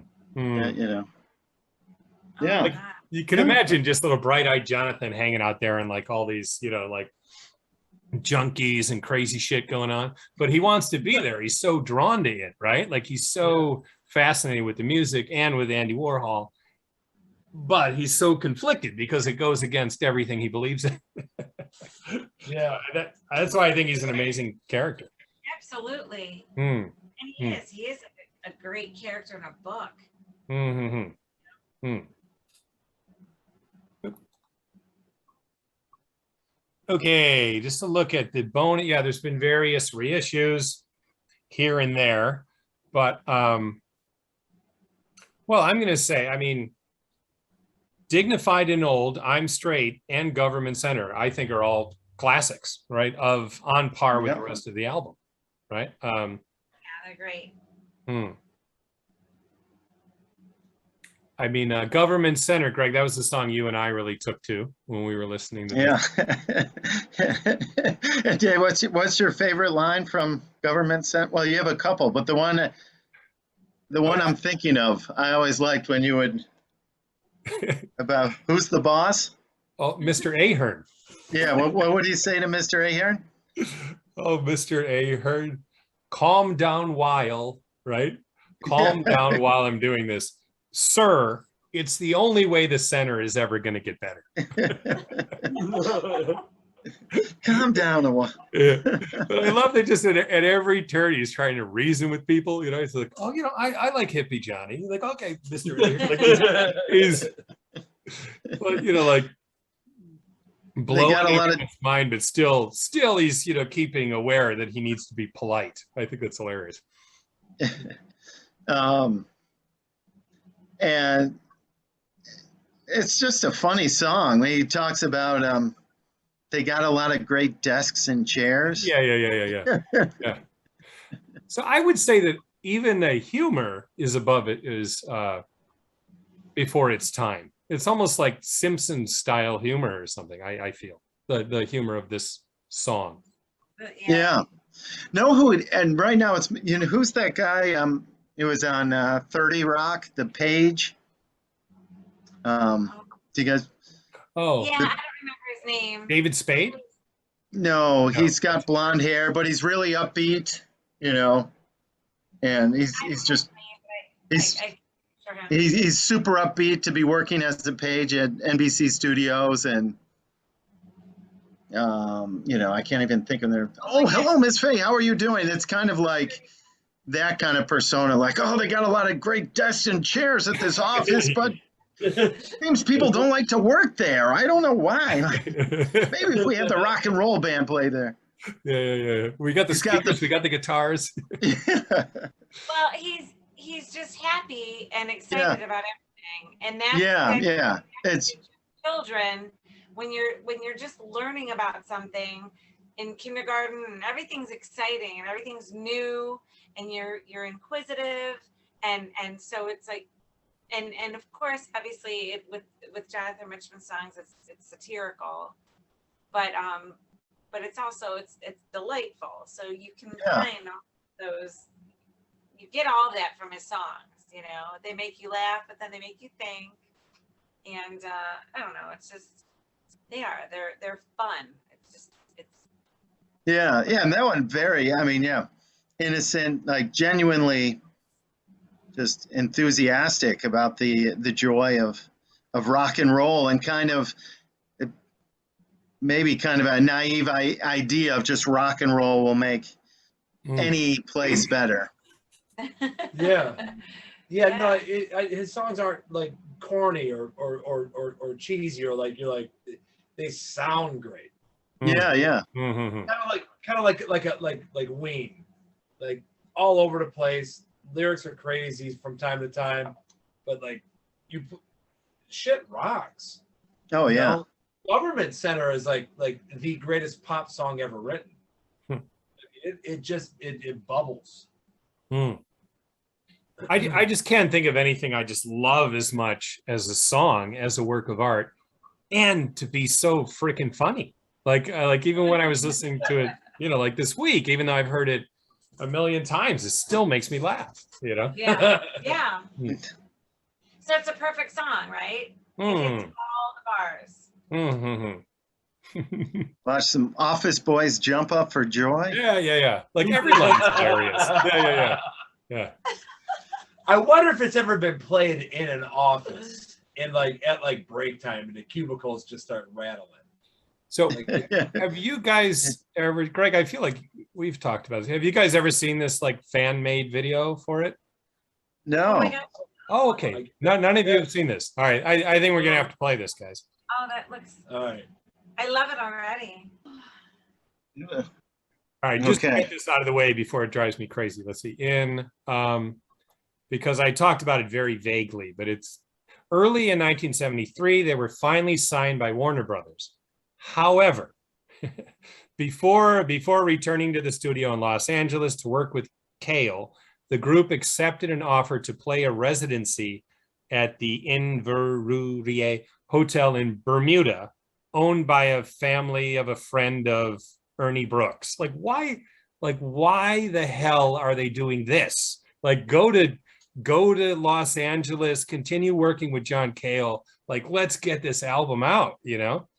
Like, you can imagine just little bright-eyed Jonathan hanging out there and like all these, like junkies and crazy shit going on, but he wants to be there. He's so drawn to it, right? Like he's so fascinated with the music and with Andy Warhol, but he's so conflicted because it goes against everything he believes in. Yeah, that's why I think he's an amazing character. Absolutely. And he is a great character in a book. Okay, just to look at the bone. Yeah, there's been various reissues here and there, but well, I'm going to say, I mean, Dignified and Old, I'm Straight, and Government Center, I think are all classics, right? On par with the rest of the album, right? Yeah, they're great. I mean, Government Center, Greg, that was the song you and I really took to when we were listening to this. Jay, what's your favorite line from Government Center? Well, you have a couple, but the one I'm thinking of, I always liked when you would, about who's the boss? Oh, Mr. Ahern. Yeah, what would he say to Mr. Ahern? Oh, Mr. Ahern, calm down while, right? Calm down while I'm doing this. Sir, it's the only way the center is ever going to get better. Calm down a while. Yeah. But I love that just at every turn he's trying to reason with people. He's like, oh, I like hippie Johnny. He's like, okay, Mr. Like, he's, but, like, blowing out his mind, but still he's, keeping aware that he needs to be polite. I think that's hilarious. And it's just a funny song. He talks about they got a lot of great desks and chairs. Yeah. So I would say that even the humor is before its time. It's almost like Simpsons style humor or something. I feel the humor of this song. Yeah. Know who? And right now it's who's that guy? It was on 30 Rock, the Page. Do you guys? Oh, yeah, I don't remember his name. David Spade? No, he's got blonde hair, but he's really upbeat, and he's super upbeat to be working as the Page at NBC Studios, and I can't even think of their. Oh, hello, Miss Faye, how are you doing? It's kind of like that kind of persona, like, oh, they got a lot of great desks and chairs at this office, but it seems people don't like to work there. I don't know why. Maybe if we had the rock and roll band play there. Yeah. We got the speakers, we got the guitars. Well, he's just happy and excited about everything, and that's It's children, when you're just learning about something in kindergarten and everything's exciting and everything's new and you're inquisitive and so it's like and of course obviously with Jonathan Richman's songs it's satirical, but it's also it's delightful, so you can find those, you get all that from his songs, you know, they make you laugh but then they make you think, and I don't know, it's just they're fun. Yeah, and that one innocent, like genuinely just enthusiastic about the joy of rock and roll, and kind of maybe kind of a naive idea of just rock and roll will make any place better. Yeah. No, his songs aren't like corny or cheesy or like you're like, they sound great. Yeah. Kind of like Ween, like all over the place. Lyrics are crazy from time to time, but like shit rocks. Oh yeah. You know? Government Center is like the greatest pop song ever written. It bubbles. I just can't think of anything I just love as much as a song, as a work of art, and to be so freaking funny. Like even when I was listening to it, you know, like this week, even though I've heard it a million times, it still makes me laugh, you know? Yeah. So it's a perfect song, right? It hits all the bars. Watch some Office Boys jump up for joy. Yeah. Like every line's hilarious. Yeah. I wonder if it's ever been played in an office and like at like break time and the cubicles just start rattling. So have you guys ever, Greg, I feel like we've talked about this. Have you guys ever seen this like fan made video for it? No. Oh, okay. None of you have seen this. All right. I think we're going to have to play this, guys. Oh, that looks, All right. I love it already. Yeah. All right, just to get this out of the way before it drives me crazy. Let's see. Because I talked about it very vaguely, but it's early in 1973, they were finally signed by Warner Brothers. However, before returning to the studio in Los Angeles to work with Cale, the group accepted an offer to play a residency at the Inverurie Hotel in Bermuda, owned by a family of a friend of Ernie Brooks. Like why the hell are they doing this? Like go to Los Angeles, continue working with John Cale. Like, let's get this album out, you know?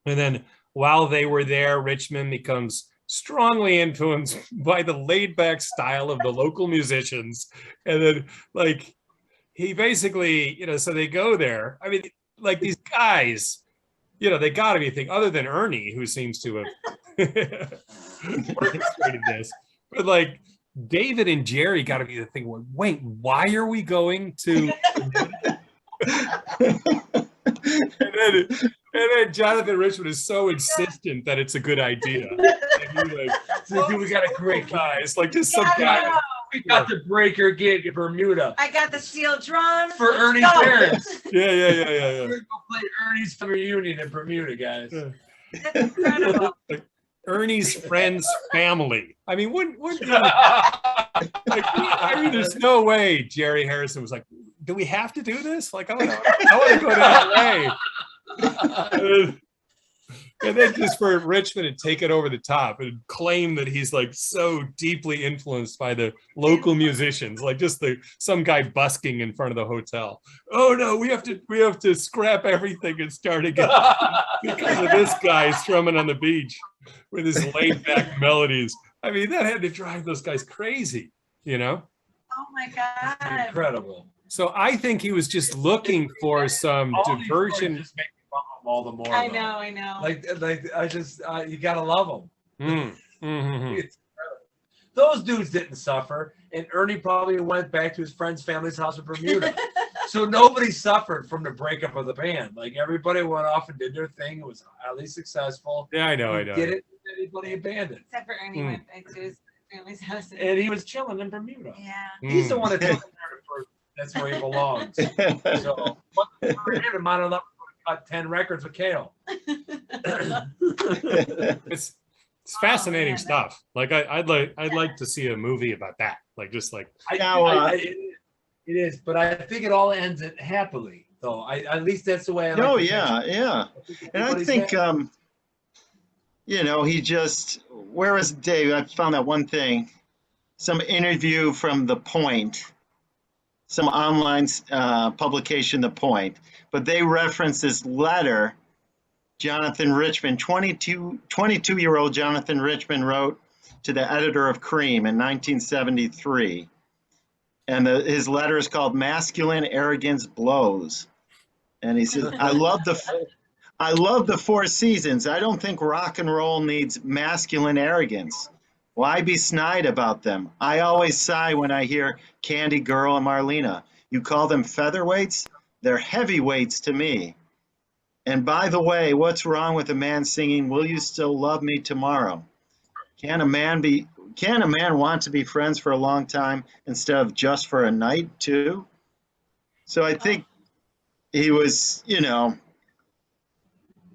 And then while they were there, Richman becomes strongly influenced by the laid back style of the local musicians. And then like, he basically, you know, so they go there. I mean, like these guys, you know, they got to be thinking, other than Ernie, who seems to have orchestrated this, but like David and Jerry got to be the thing. Wait, why are we going to? and then Jonathan Richman is so insistent that it's a good idea. Dude, we got a great guys, like just some guy. We got the breaker gig in Bermuda. I got the steel drums for Ernie's parents. Yeah. We're gonna go play Ernie's reunion in Bermuda, guys. That's incredible. Ernie's friend's family. I mean, wouldn't I mean, there's no way Jerry Harrison was like, do we have to do this? Like, I want to go to LA. And then just for Richman to take it over the top and claim that he's like so deeply influenced by the local musicians, like just some guy busking in front of the hotel. Oh no, we have to scrap everything and start again because of this guy strumming on the beach with his laid back melodies. I mean, that had to drive those guys crazy, you know? Oh my God. It's incredible. So I think he was just looking for some diversion. Just make me love them all the more. I know. Like I just you gotta love them. Mm-hmm. It's incredible. Those dudes didn't suffer, and Ernie probably went back to his friend's family's house in Bermuda. So nobody suffered from the breakup of the band. Like everybody went off and did their thing. It was highly successful. Yeah, I know. Did it? Anybody abandoned? Except for Ernie went back to his family's house. And he was chilling in Bermuda. Yeah. He's the one that took him there first. That's where he belongs. So, what the amount of love cut 10 records with Kale. It's fascinating man, stuff. Like I'd like to see a movie about that. Like just like It is, but I think it all ends it happily, though. At least that's the way I like Oh to yeah, picture it. yeah. And I think he just, where is Dave? I found that one thing, some interview from The Point, some online publication, The Point, but they reference this letter Jonathan Richman, 22-year-old Jonathan Richman wrote to the editor of Cream in 1973. And his letter is called Masculine Arrogance Blows. And he says, I love the Four Seasons. I don't think rock and roll needs masculine arrogance. Why be snide about them? I always sigh when I hear Candy Girl and Marlena. You call them featherweights? They're heavyweights to me. And by the way, what's wrong with a man singing, Will You Still Love Me Tomorrow? Can a man want to be friends for a long time instead of just for a night too? So I think he was,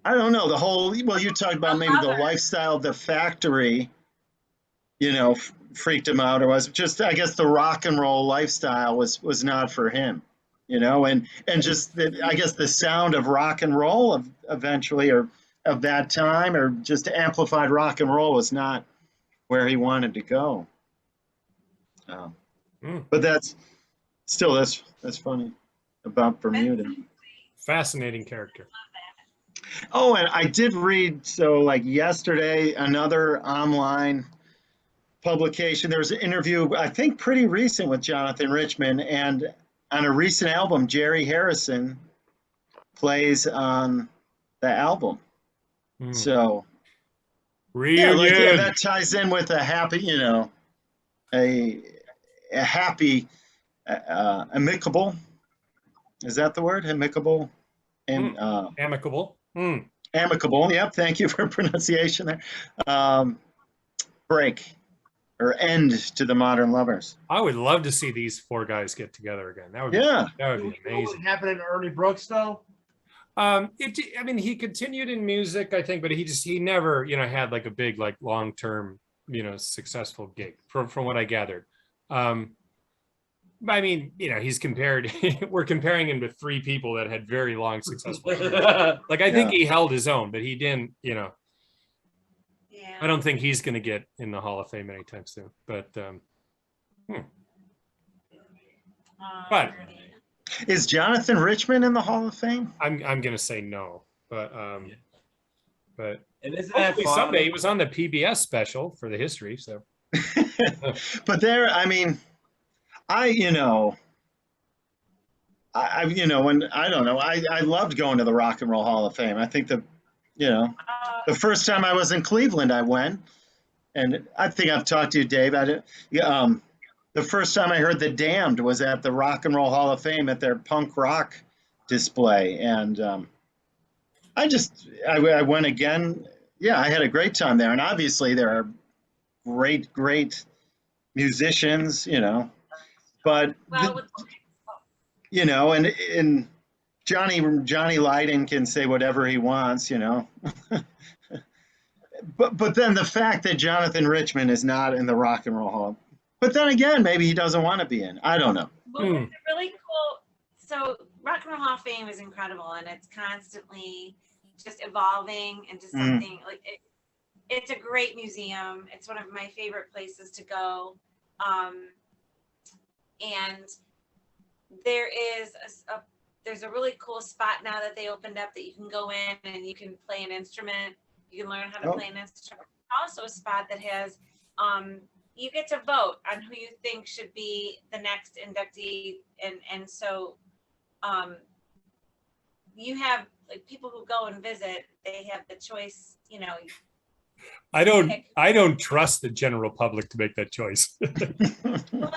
I don't know, you talked about maybe the lifestyle of the factory, freaked him out, or was just, I guess the rock and roll lifestyle was not for him. And just I guess the sound of rock and roll eventually, or of that time, or just amplified rock and roll was not where he wanted to go. But that's funny about Bermuda. fascinating character. Oh, and I did read, yesterday, another online publication. There was an interview, I think pretty recent, with Jonathan Richman, and on a recent album, Jerry Harrison plays on the album. So, Reunion. that ties in with a happy, a happy, amicable. Is that the word? Amicable and amicable. Amicable. Yep. Thank you for pronunciation there. Break. Or end to the modern lovers. I would love to see these four guys get together again. That would be amazing. What happened to Ernie Brooks though? He continued in music, I think, but he never, had like a big, like long-term, successful gig from what I gathered. He's compared, we're comparing him to three people that had very long, successful careers. Like, I think he held his own, but he didn't, I don't think he's going to get in the Hall of Fame anytime soon. But is Jonathan Richman in the Hall of Fame? I'm going to say no. But and isn't that hopefully someday he was on the PBS special for the history. So, but there, I loved going to the Rock and Roll Hall of Fame. I think the first time I was in Cleveland, I went, and I think I've talked to you, Dave. The first time I heard The Damned was at the Rock and Roll Hall of Fame at their punk rock display, and I went again. Yeah, I had a great time there, and obviously there are great musicians, but and Johnny Lydon can say whatever he wants, but then the fact that Jonathan Richman is not in the Rock and Roll Hall, but then again, maybe he doesn't want to be in. I don't know. Well, it's really cool. So Rock and Roll Hall of Fame is incredible, and it's constantly just evolving into something like it. It's a great museum. It's one of my favorite places to go. And there is there's a really cool spot now that they opened up that you can go in and you can play an instrument. You can learn how to play an instrument. Also a spot that has, you get to vote on who you think should be the next inductee. And so you have like people who go and visit, they have the choice, I don't trust the general public to make that choice. Well,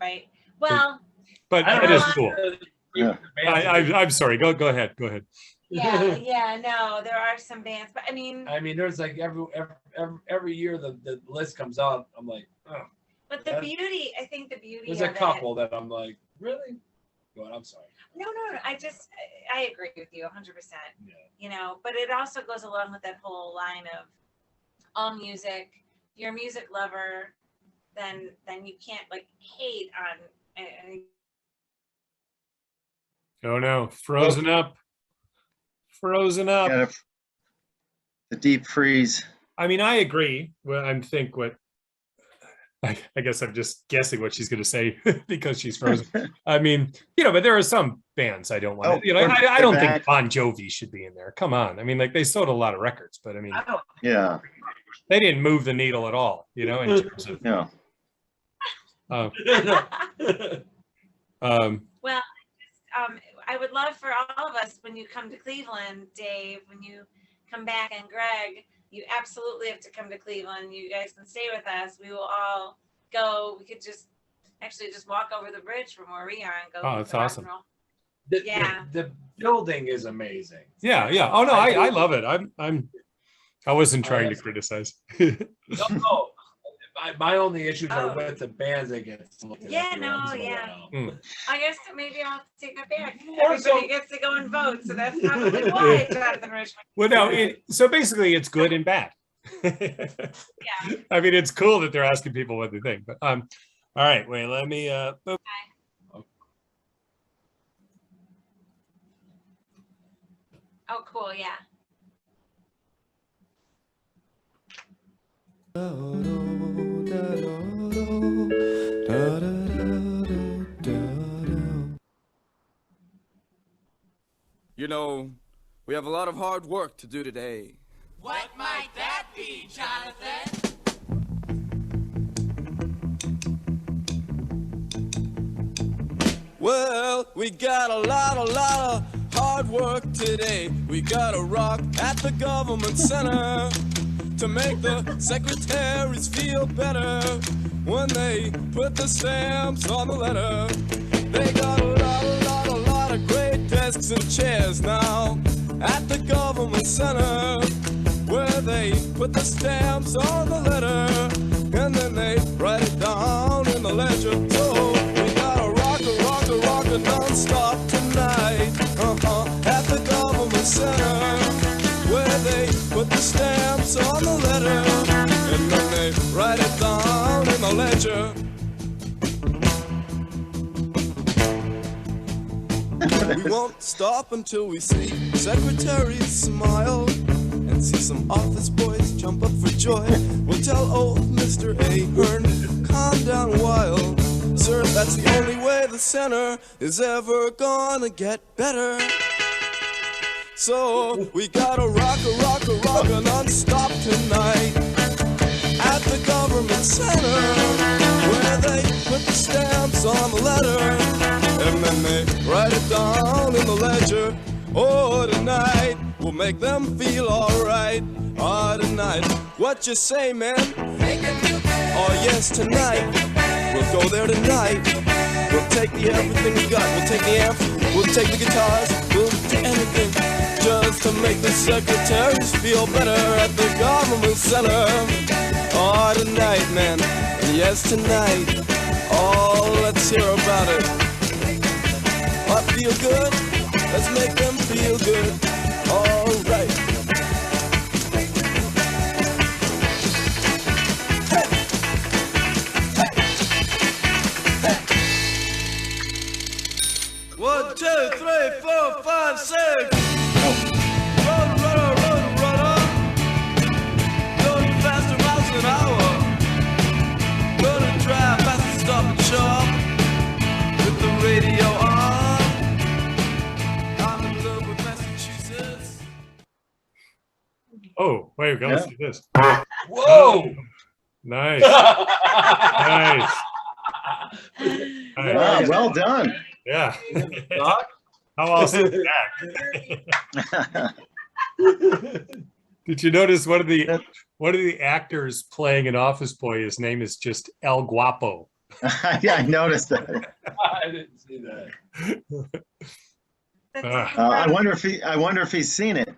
right. Well, but it is cool. Yeah. I'm sorry. Go ahead. Yeah. No, there are some bands, but there's like every year the list comes out. I'm like, oh. But the beauty There's a couple that I'm like, really? Go on, I'm sorry. No, I agree with you 100%. Yeah. You know, but it also goes along with that whole line of all music. If you're a music lover, then you can't like hate on. Oh no, frozen up. Frozen up. Got the deep freeze. I mean, I agree. Well, I think what I guess I'm just guessing what she's going to say because she's frozen. I mean, but there are some bands I don't want to. I don't think Bon Jovi should be in there. Come on. I mean, like they sold a lot of records, but I mean, yeah, they didn't move the needle at all. In terms of yeah. Well, I would love for all of us when you come to Cleveland, Dave, when you come back, and Greg, you absolutely have to come to Cleveland. You guys can stay with us. We will all go. We could just walk over the bridge from where we are and go. Oh, that's awesome. The building is amazing. Yeah. Oh no, I love it. I wasn't trying to criticize. No. My only issues are with the bands that get. I guess maybe I'll take it back. Everybody gets to go and vote, so that's probably why Jonathan Richman. Well, no. So basically, it's good and bad. Yeah. I mean, it's cool that they're asking people what they think, but all right. Wait, let me. Oh, cool. Yeah. You know, we have a lot of hard work to do today. What might that be, Jonathan? Well, we got a lot of hard work today. We gotta rock at the government center to make the secretaries feel better when they put the stamps on the letter. They got a lot of great desks and chairs now at the government center where they put the stamps on the letter and then they write it down in the ledger. So we gotta rock a non-stop tonight at the government center where they put the stamps on the letter and then they write it down in the ledger. We won't stop until we see secretaries smile and see some office boys jump up for joy. We'll tell old Mr. Ahern, calm down while. Sir, that's the only way the center is ever gonna get better. So we gotta rock a non-stop tonight at the government center where they put the stamps on the letter and then they write it down in the ledger. Oh, tonight we'll make them feel alright. Oh, tonight, what you say, man? Oh, yes, tonight we'll go there tonight. We'll take everything we got. We'll take the amp, we'll take the guitars, we'll do anything just to make the secretaries feel better at the government center. Oh, tonight, man. Yes, tonight. Oh, let's hear about it. Oh, feel good? Let's make them feel good. All right. Hey. Hey. Hey. 1, 2, 3, 4, 5, 6. Run. Going faster miles an hour. Gonna drive fast and stop and shop with the radio on. I'm in love with Massachusetts. Oh, wait, go. Let's do this. Whoa! Nice. Nice. Wow, well done. Yeah. How awesome is that? Did you notice one of the actors playing an office boy? His name is just El Guapo. Yeah, I noticed that. I didn't see that. I wonder if he's seen it,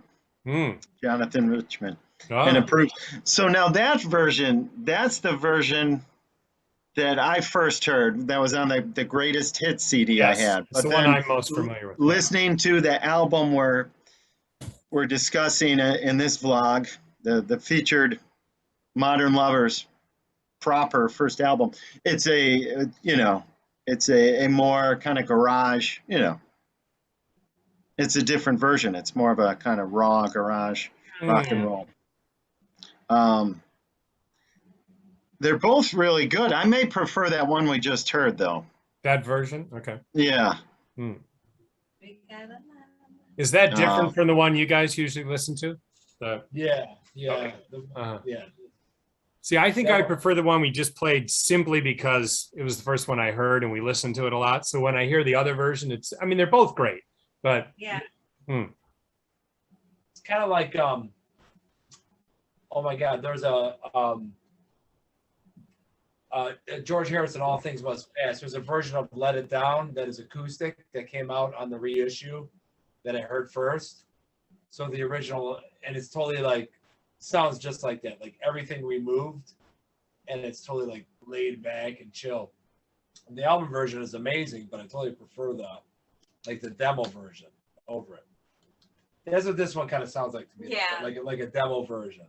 Jonathan Richman, and approved. So now that version, that's the version that I first heard. That was on the greatest hits CD I had. It's the one I'm most familiar with. Listening to the album we're discussing in this vlog, the featured Modern Lovers proper first album. It's a it's a more kind of garage, it's a different version. It's more of a kind of raw garage rock and roll. They're both really good. I may prefer that one we just heard, though. That version? Okay. Yeah. Is that different from the one you guys usually listen to? Yeah. Okay. Yeah. See, I think I prefer the one we just played simply because it was the first one I heard and we listened to it a lot. So when I hear the other version, they're both great, but yeah. It's kind of like, oh my God, there's George Harrison, All Things Must Pass. There's a version of Let It Down that is acoustic that came out on the reissue that I heard first. So the original, and it's totally like, sounds just like that, like everything removed, and it's totally like laid back and chill. And the album version is amazing, but I totally prefer the demo version over it. That's what this one kind of sounds like to me. Yeah. Like a demo version.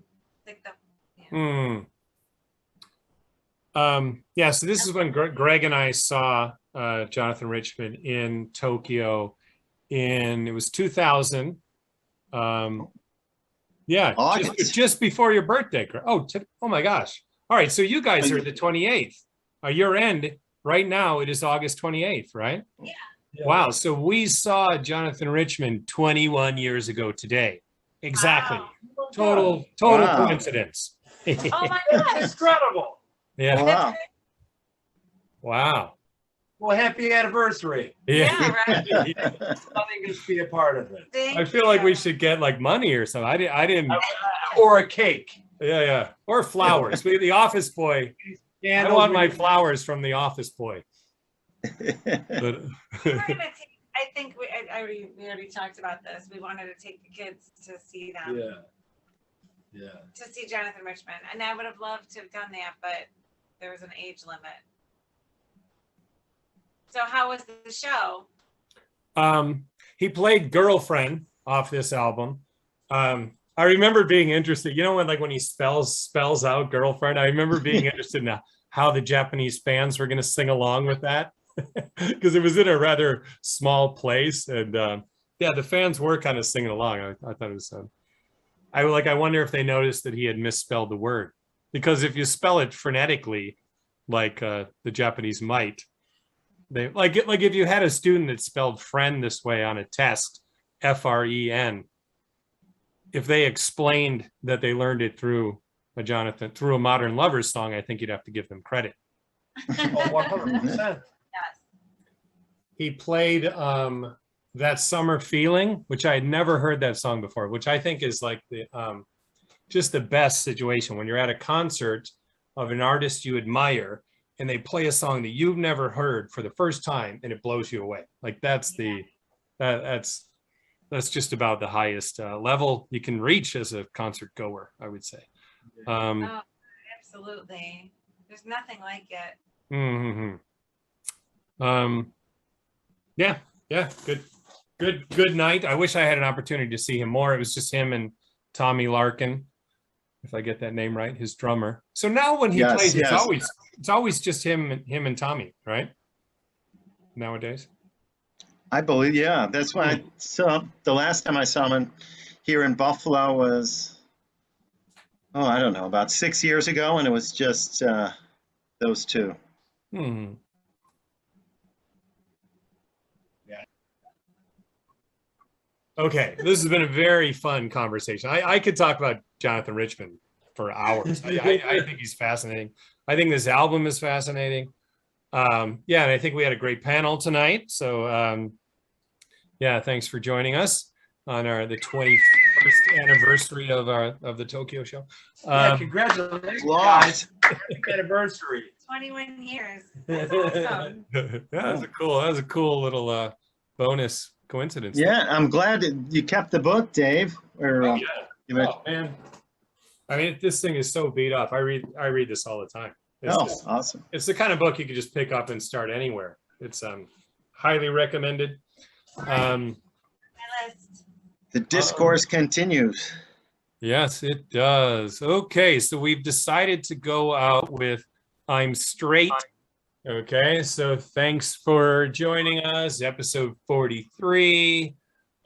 So this is when Greg and I saw Jonathan Richman in Tokyo it was 2000. Just before your birthday. Oh my gosh. All right, so you guys are the 28th. Your end right now, it is August 28th, right? Yeah. Wow, so we saw Jonathan Richman 21 years ago today. Exactly. Wow. Total coincidence. Oh my gosh. Incredible. Yeah. Wow. Well, happy anniversary. Yeah. Right. Nothing to be a part of it. I feel like we should get like money or something. I didn't. Or a cake. Yeah. Or flowers. The office boy. I want my flowers from the office boy. But, I think we already talked about this. We wanted to take the kids to see them. Yeah. To see Jonathan Richman, and I would have loved to have done that, but there was an age limit. So how was the show? He played Girlfriend off this album. I remember being interested, when he spells out girlfriend, I remember being interested in how the Japanese fans were going to sing along with that. Because it was in a rather small place, and the fans were kind of singing along. I thought it was I wonder if they noticed that he had misspelled the word, because if you spell it phonetically like the Japanese might, they like if you had a student that spelled friend this way on a test, FREN, if they explained that they learned it through a Modern Lovers song, I think you'd have to give them credit. 100%. Yes. He played That Summer Feeling, which I had never heard that song before, which I think is like just the best situation when you're at a concert of an artist you admire and they play a song that you've never heard for the first time and it blows you away. Like that's just about the highest level you can reach as a concert goer, I would say. Absolutely. There's nothing like it. Good night. I wish I had an opportunity to see him more. It was just him and Tommy Larkin, if I get that name right, his drummer. So now when he plays, it's always just him and Tommy, right? Nowadays. I believe, yeah. That's why I saw the last time I saw him here in Buffalo was, I don't know, about 6 years ago, and it was just those two. Okay, this has been a very fun conversation. I could talk about Jonathan Richman for hours. I think he's fascinating. I think this album is fascinating. And I think we had a great panel tonight. So thanks for joining us on the 21st anniversary of the Tokyo show. Congratulations, guys. Happy anniversary. 21 years. That's awesome. That was a cool little bonus coincidence. Yeah, I'm glad you kept the book, Dave. Man, I mean, this thing is so beat up. I read this all the time. Awesome. It's the kind of book you could just pick up and start anywhere. It's highly recommended. My list. The discourse continues. Yes, it does. Okay, so we've decided to go out with I'm Straight. Okay, so thanks for joining us, episode 43.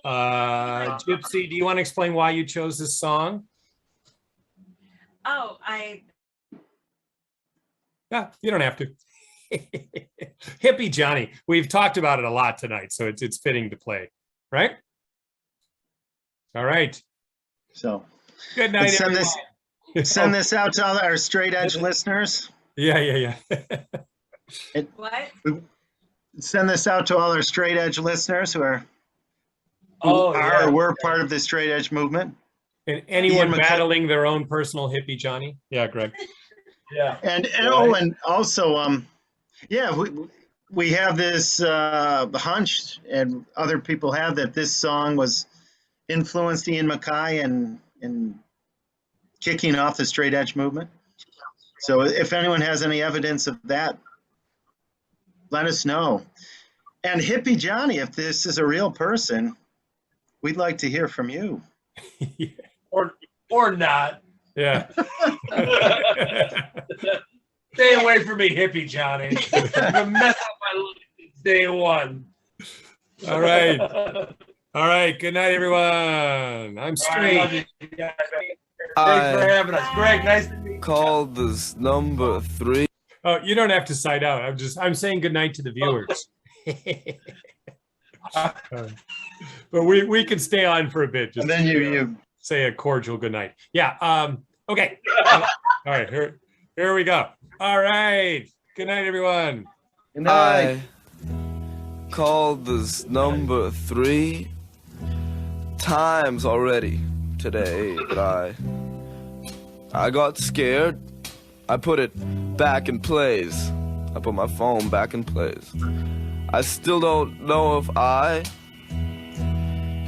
Gypsy, do you want to explain why you chose this song? Oh, Yeah, you don't have to. Hippie Johnny. We've talked about it a lot tonight, so it's fitting to play, right? All right. So Good night, send everyone. send this out to all our straight edge listeners. Yeah. what? Send this out to all our straight edge listeners who are yeah. we're part of the straight edge movement. And anyone Ian McCullough. battling their own personal hippie Johnny? Yeah, Greg. Yeah. And Right. and also we have this hunch, and other people have, that this song was influenced Ian MacKaye in kicking off the straight edge movement. So if anyone has any evidence of that, let us know. And Hippie Johnny, if this is a real person, we'd like to hear from you. Or not. Yeah. Stay away from me, hippie Johnny. You mess up my life since day one. All right. All right. Good night, everyone. I'm All right, love Straight. you guys. Thanks for having us. Greg, nice to meet you. Called this number 3. Oh, you don't have to sign out. I'm saying good night to the viewers. But we can stay on for a bit. Just And then you say a cordial good night. Yeah. Okay. All right. Here we go. All right. Good night, everyone. Good night. I called this number 3 times already today, but I got scared. I put it back in place. I put my phone back in place. I still don't know if I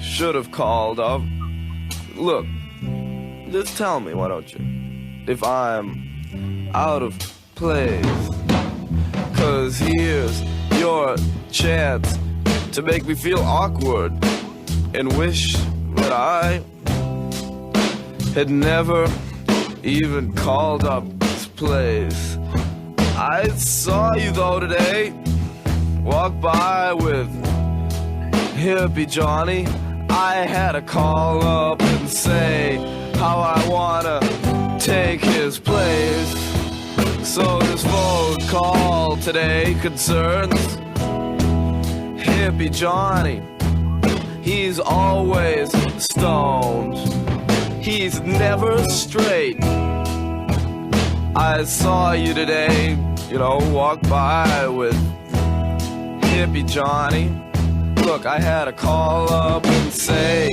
should have called up. Look, just tell me, why don't you, if I'm out of place. 'Cause here's your chance to make me feel awkward and wish that I had never even called up this place. I saw you though today, walk by with hippie Johnny. I had to call up and say how I wanna take his place. So this phone call today concerns hippie Johnny. He's always stoned. He's never straight. I saw you today, walk by with hippie Johnny. Look, I had to call up and say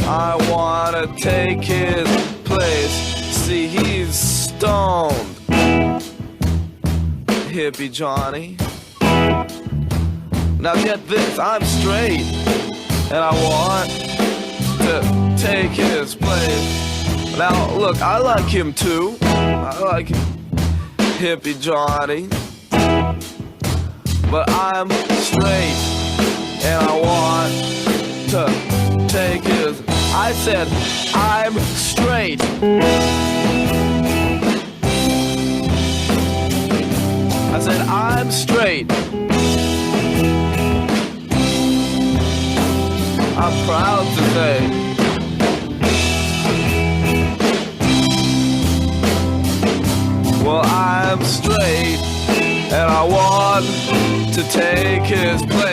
I wanna take his place. See, he's stoned, hippie Johnny. Now get this, I'm straight, and I want to take his place. Now look, I like him too. I like hippie Johnny. But I'm straight, and I want to take his. I said, I'm straight. I said, I'm straight. I'm proud to say. Well, I'm straight, and I want to take his place.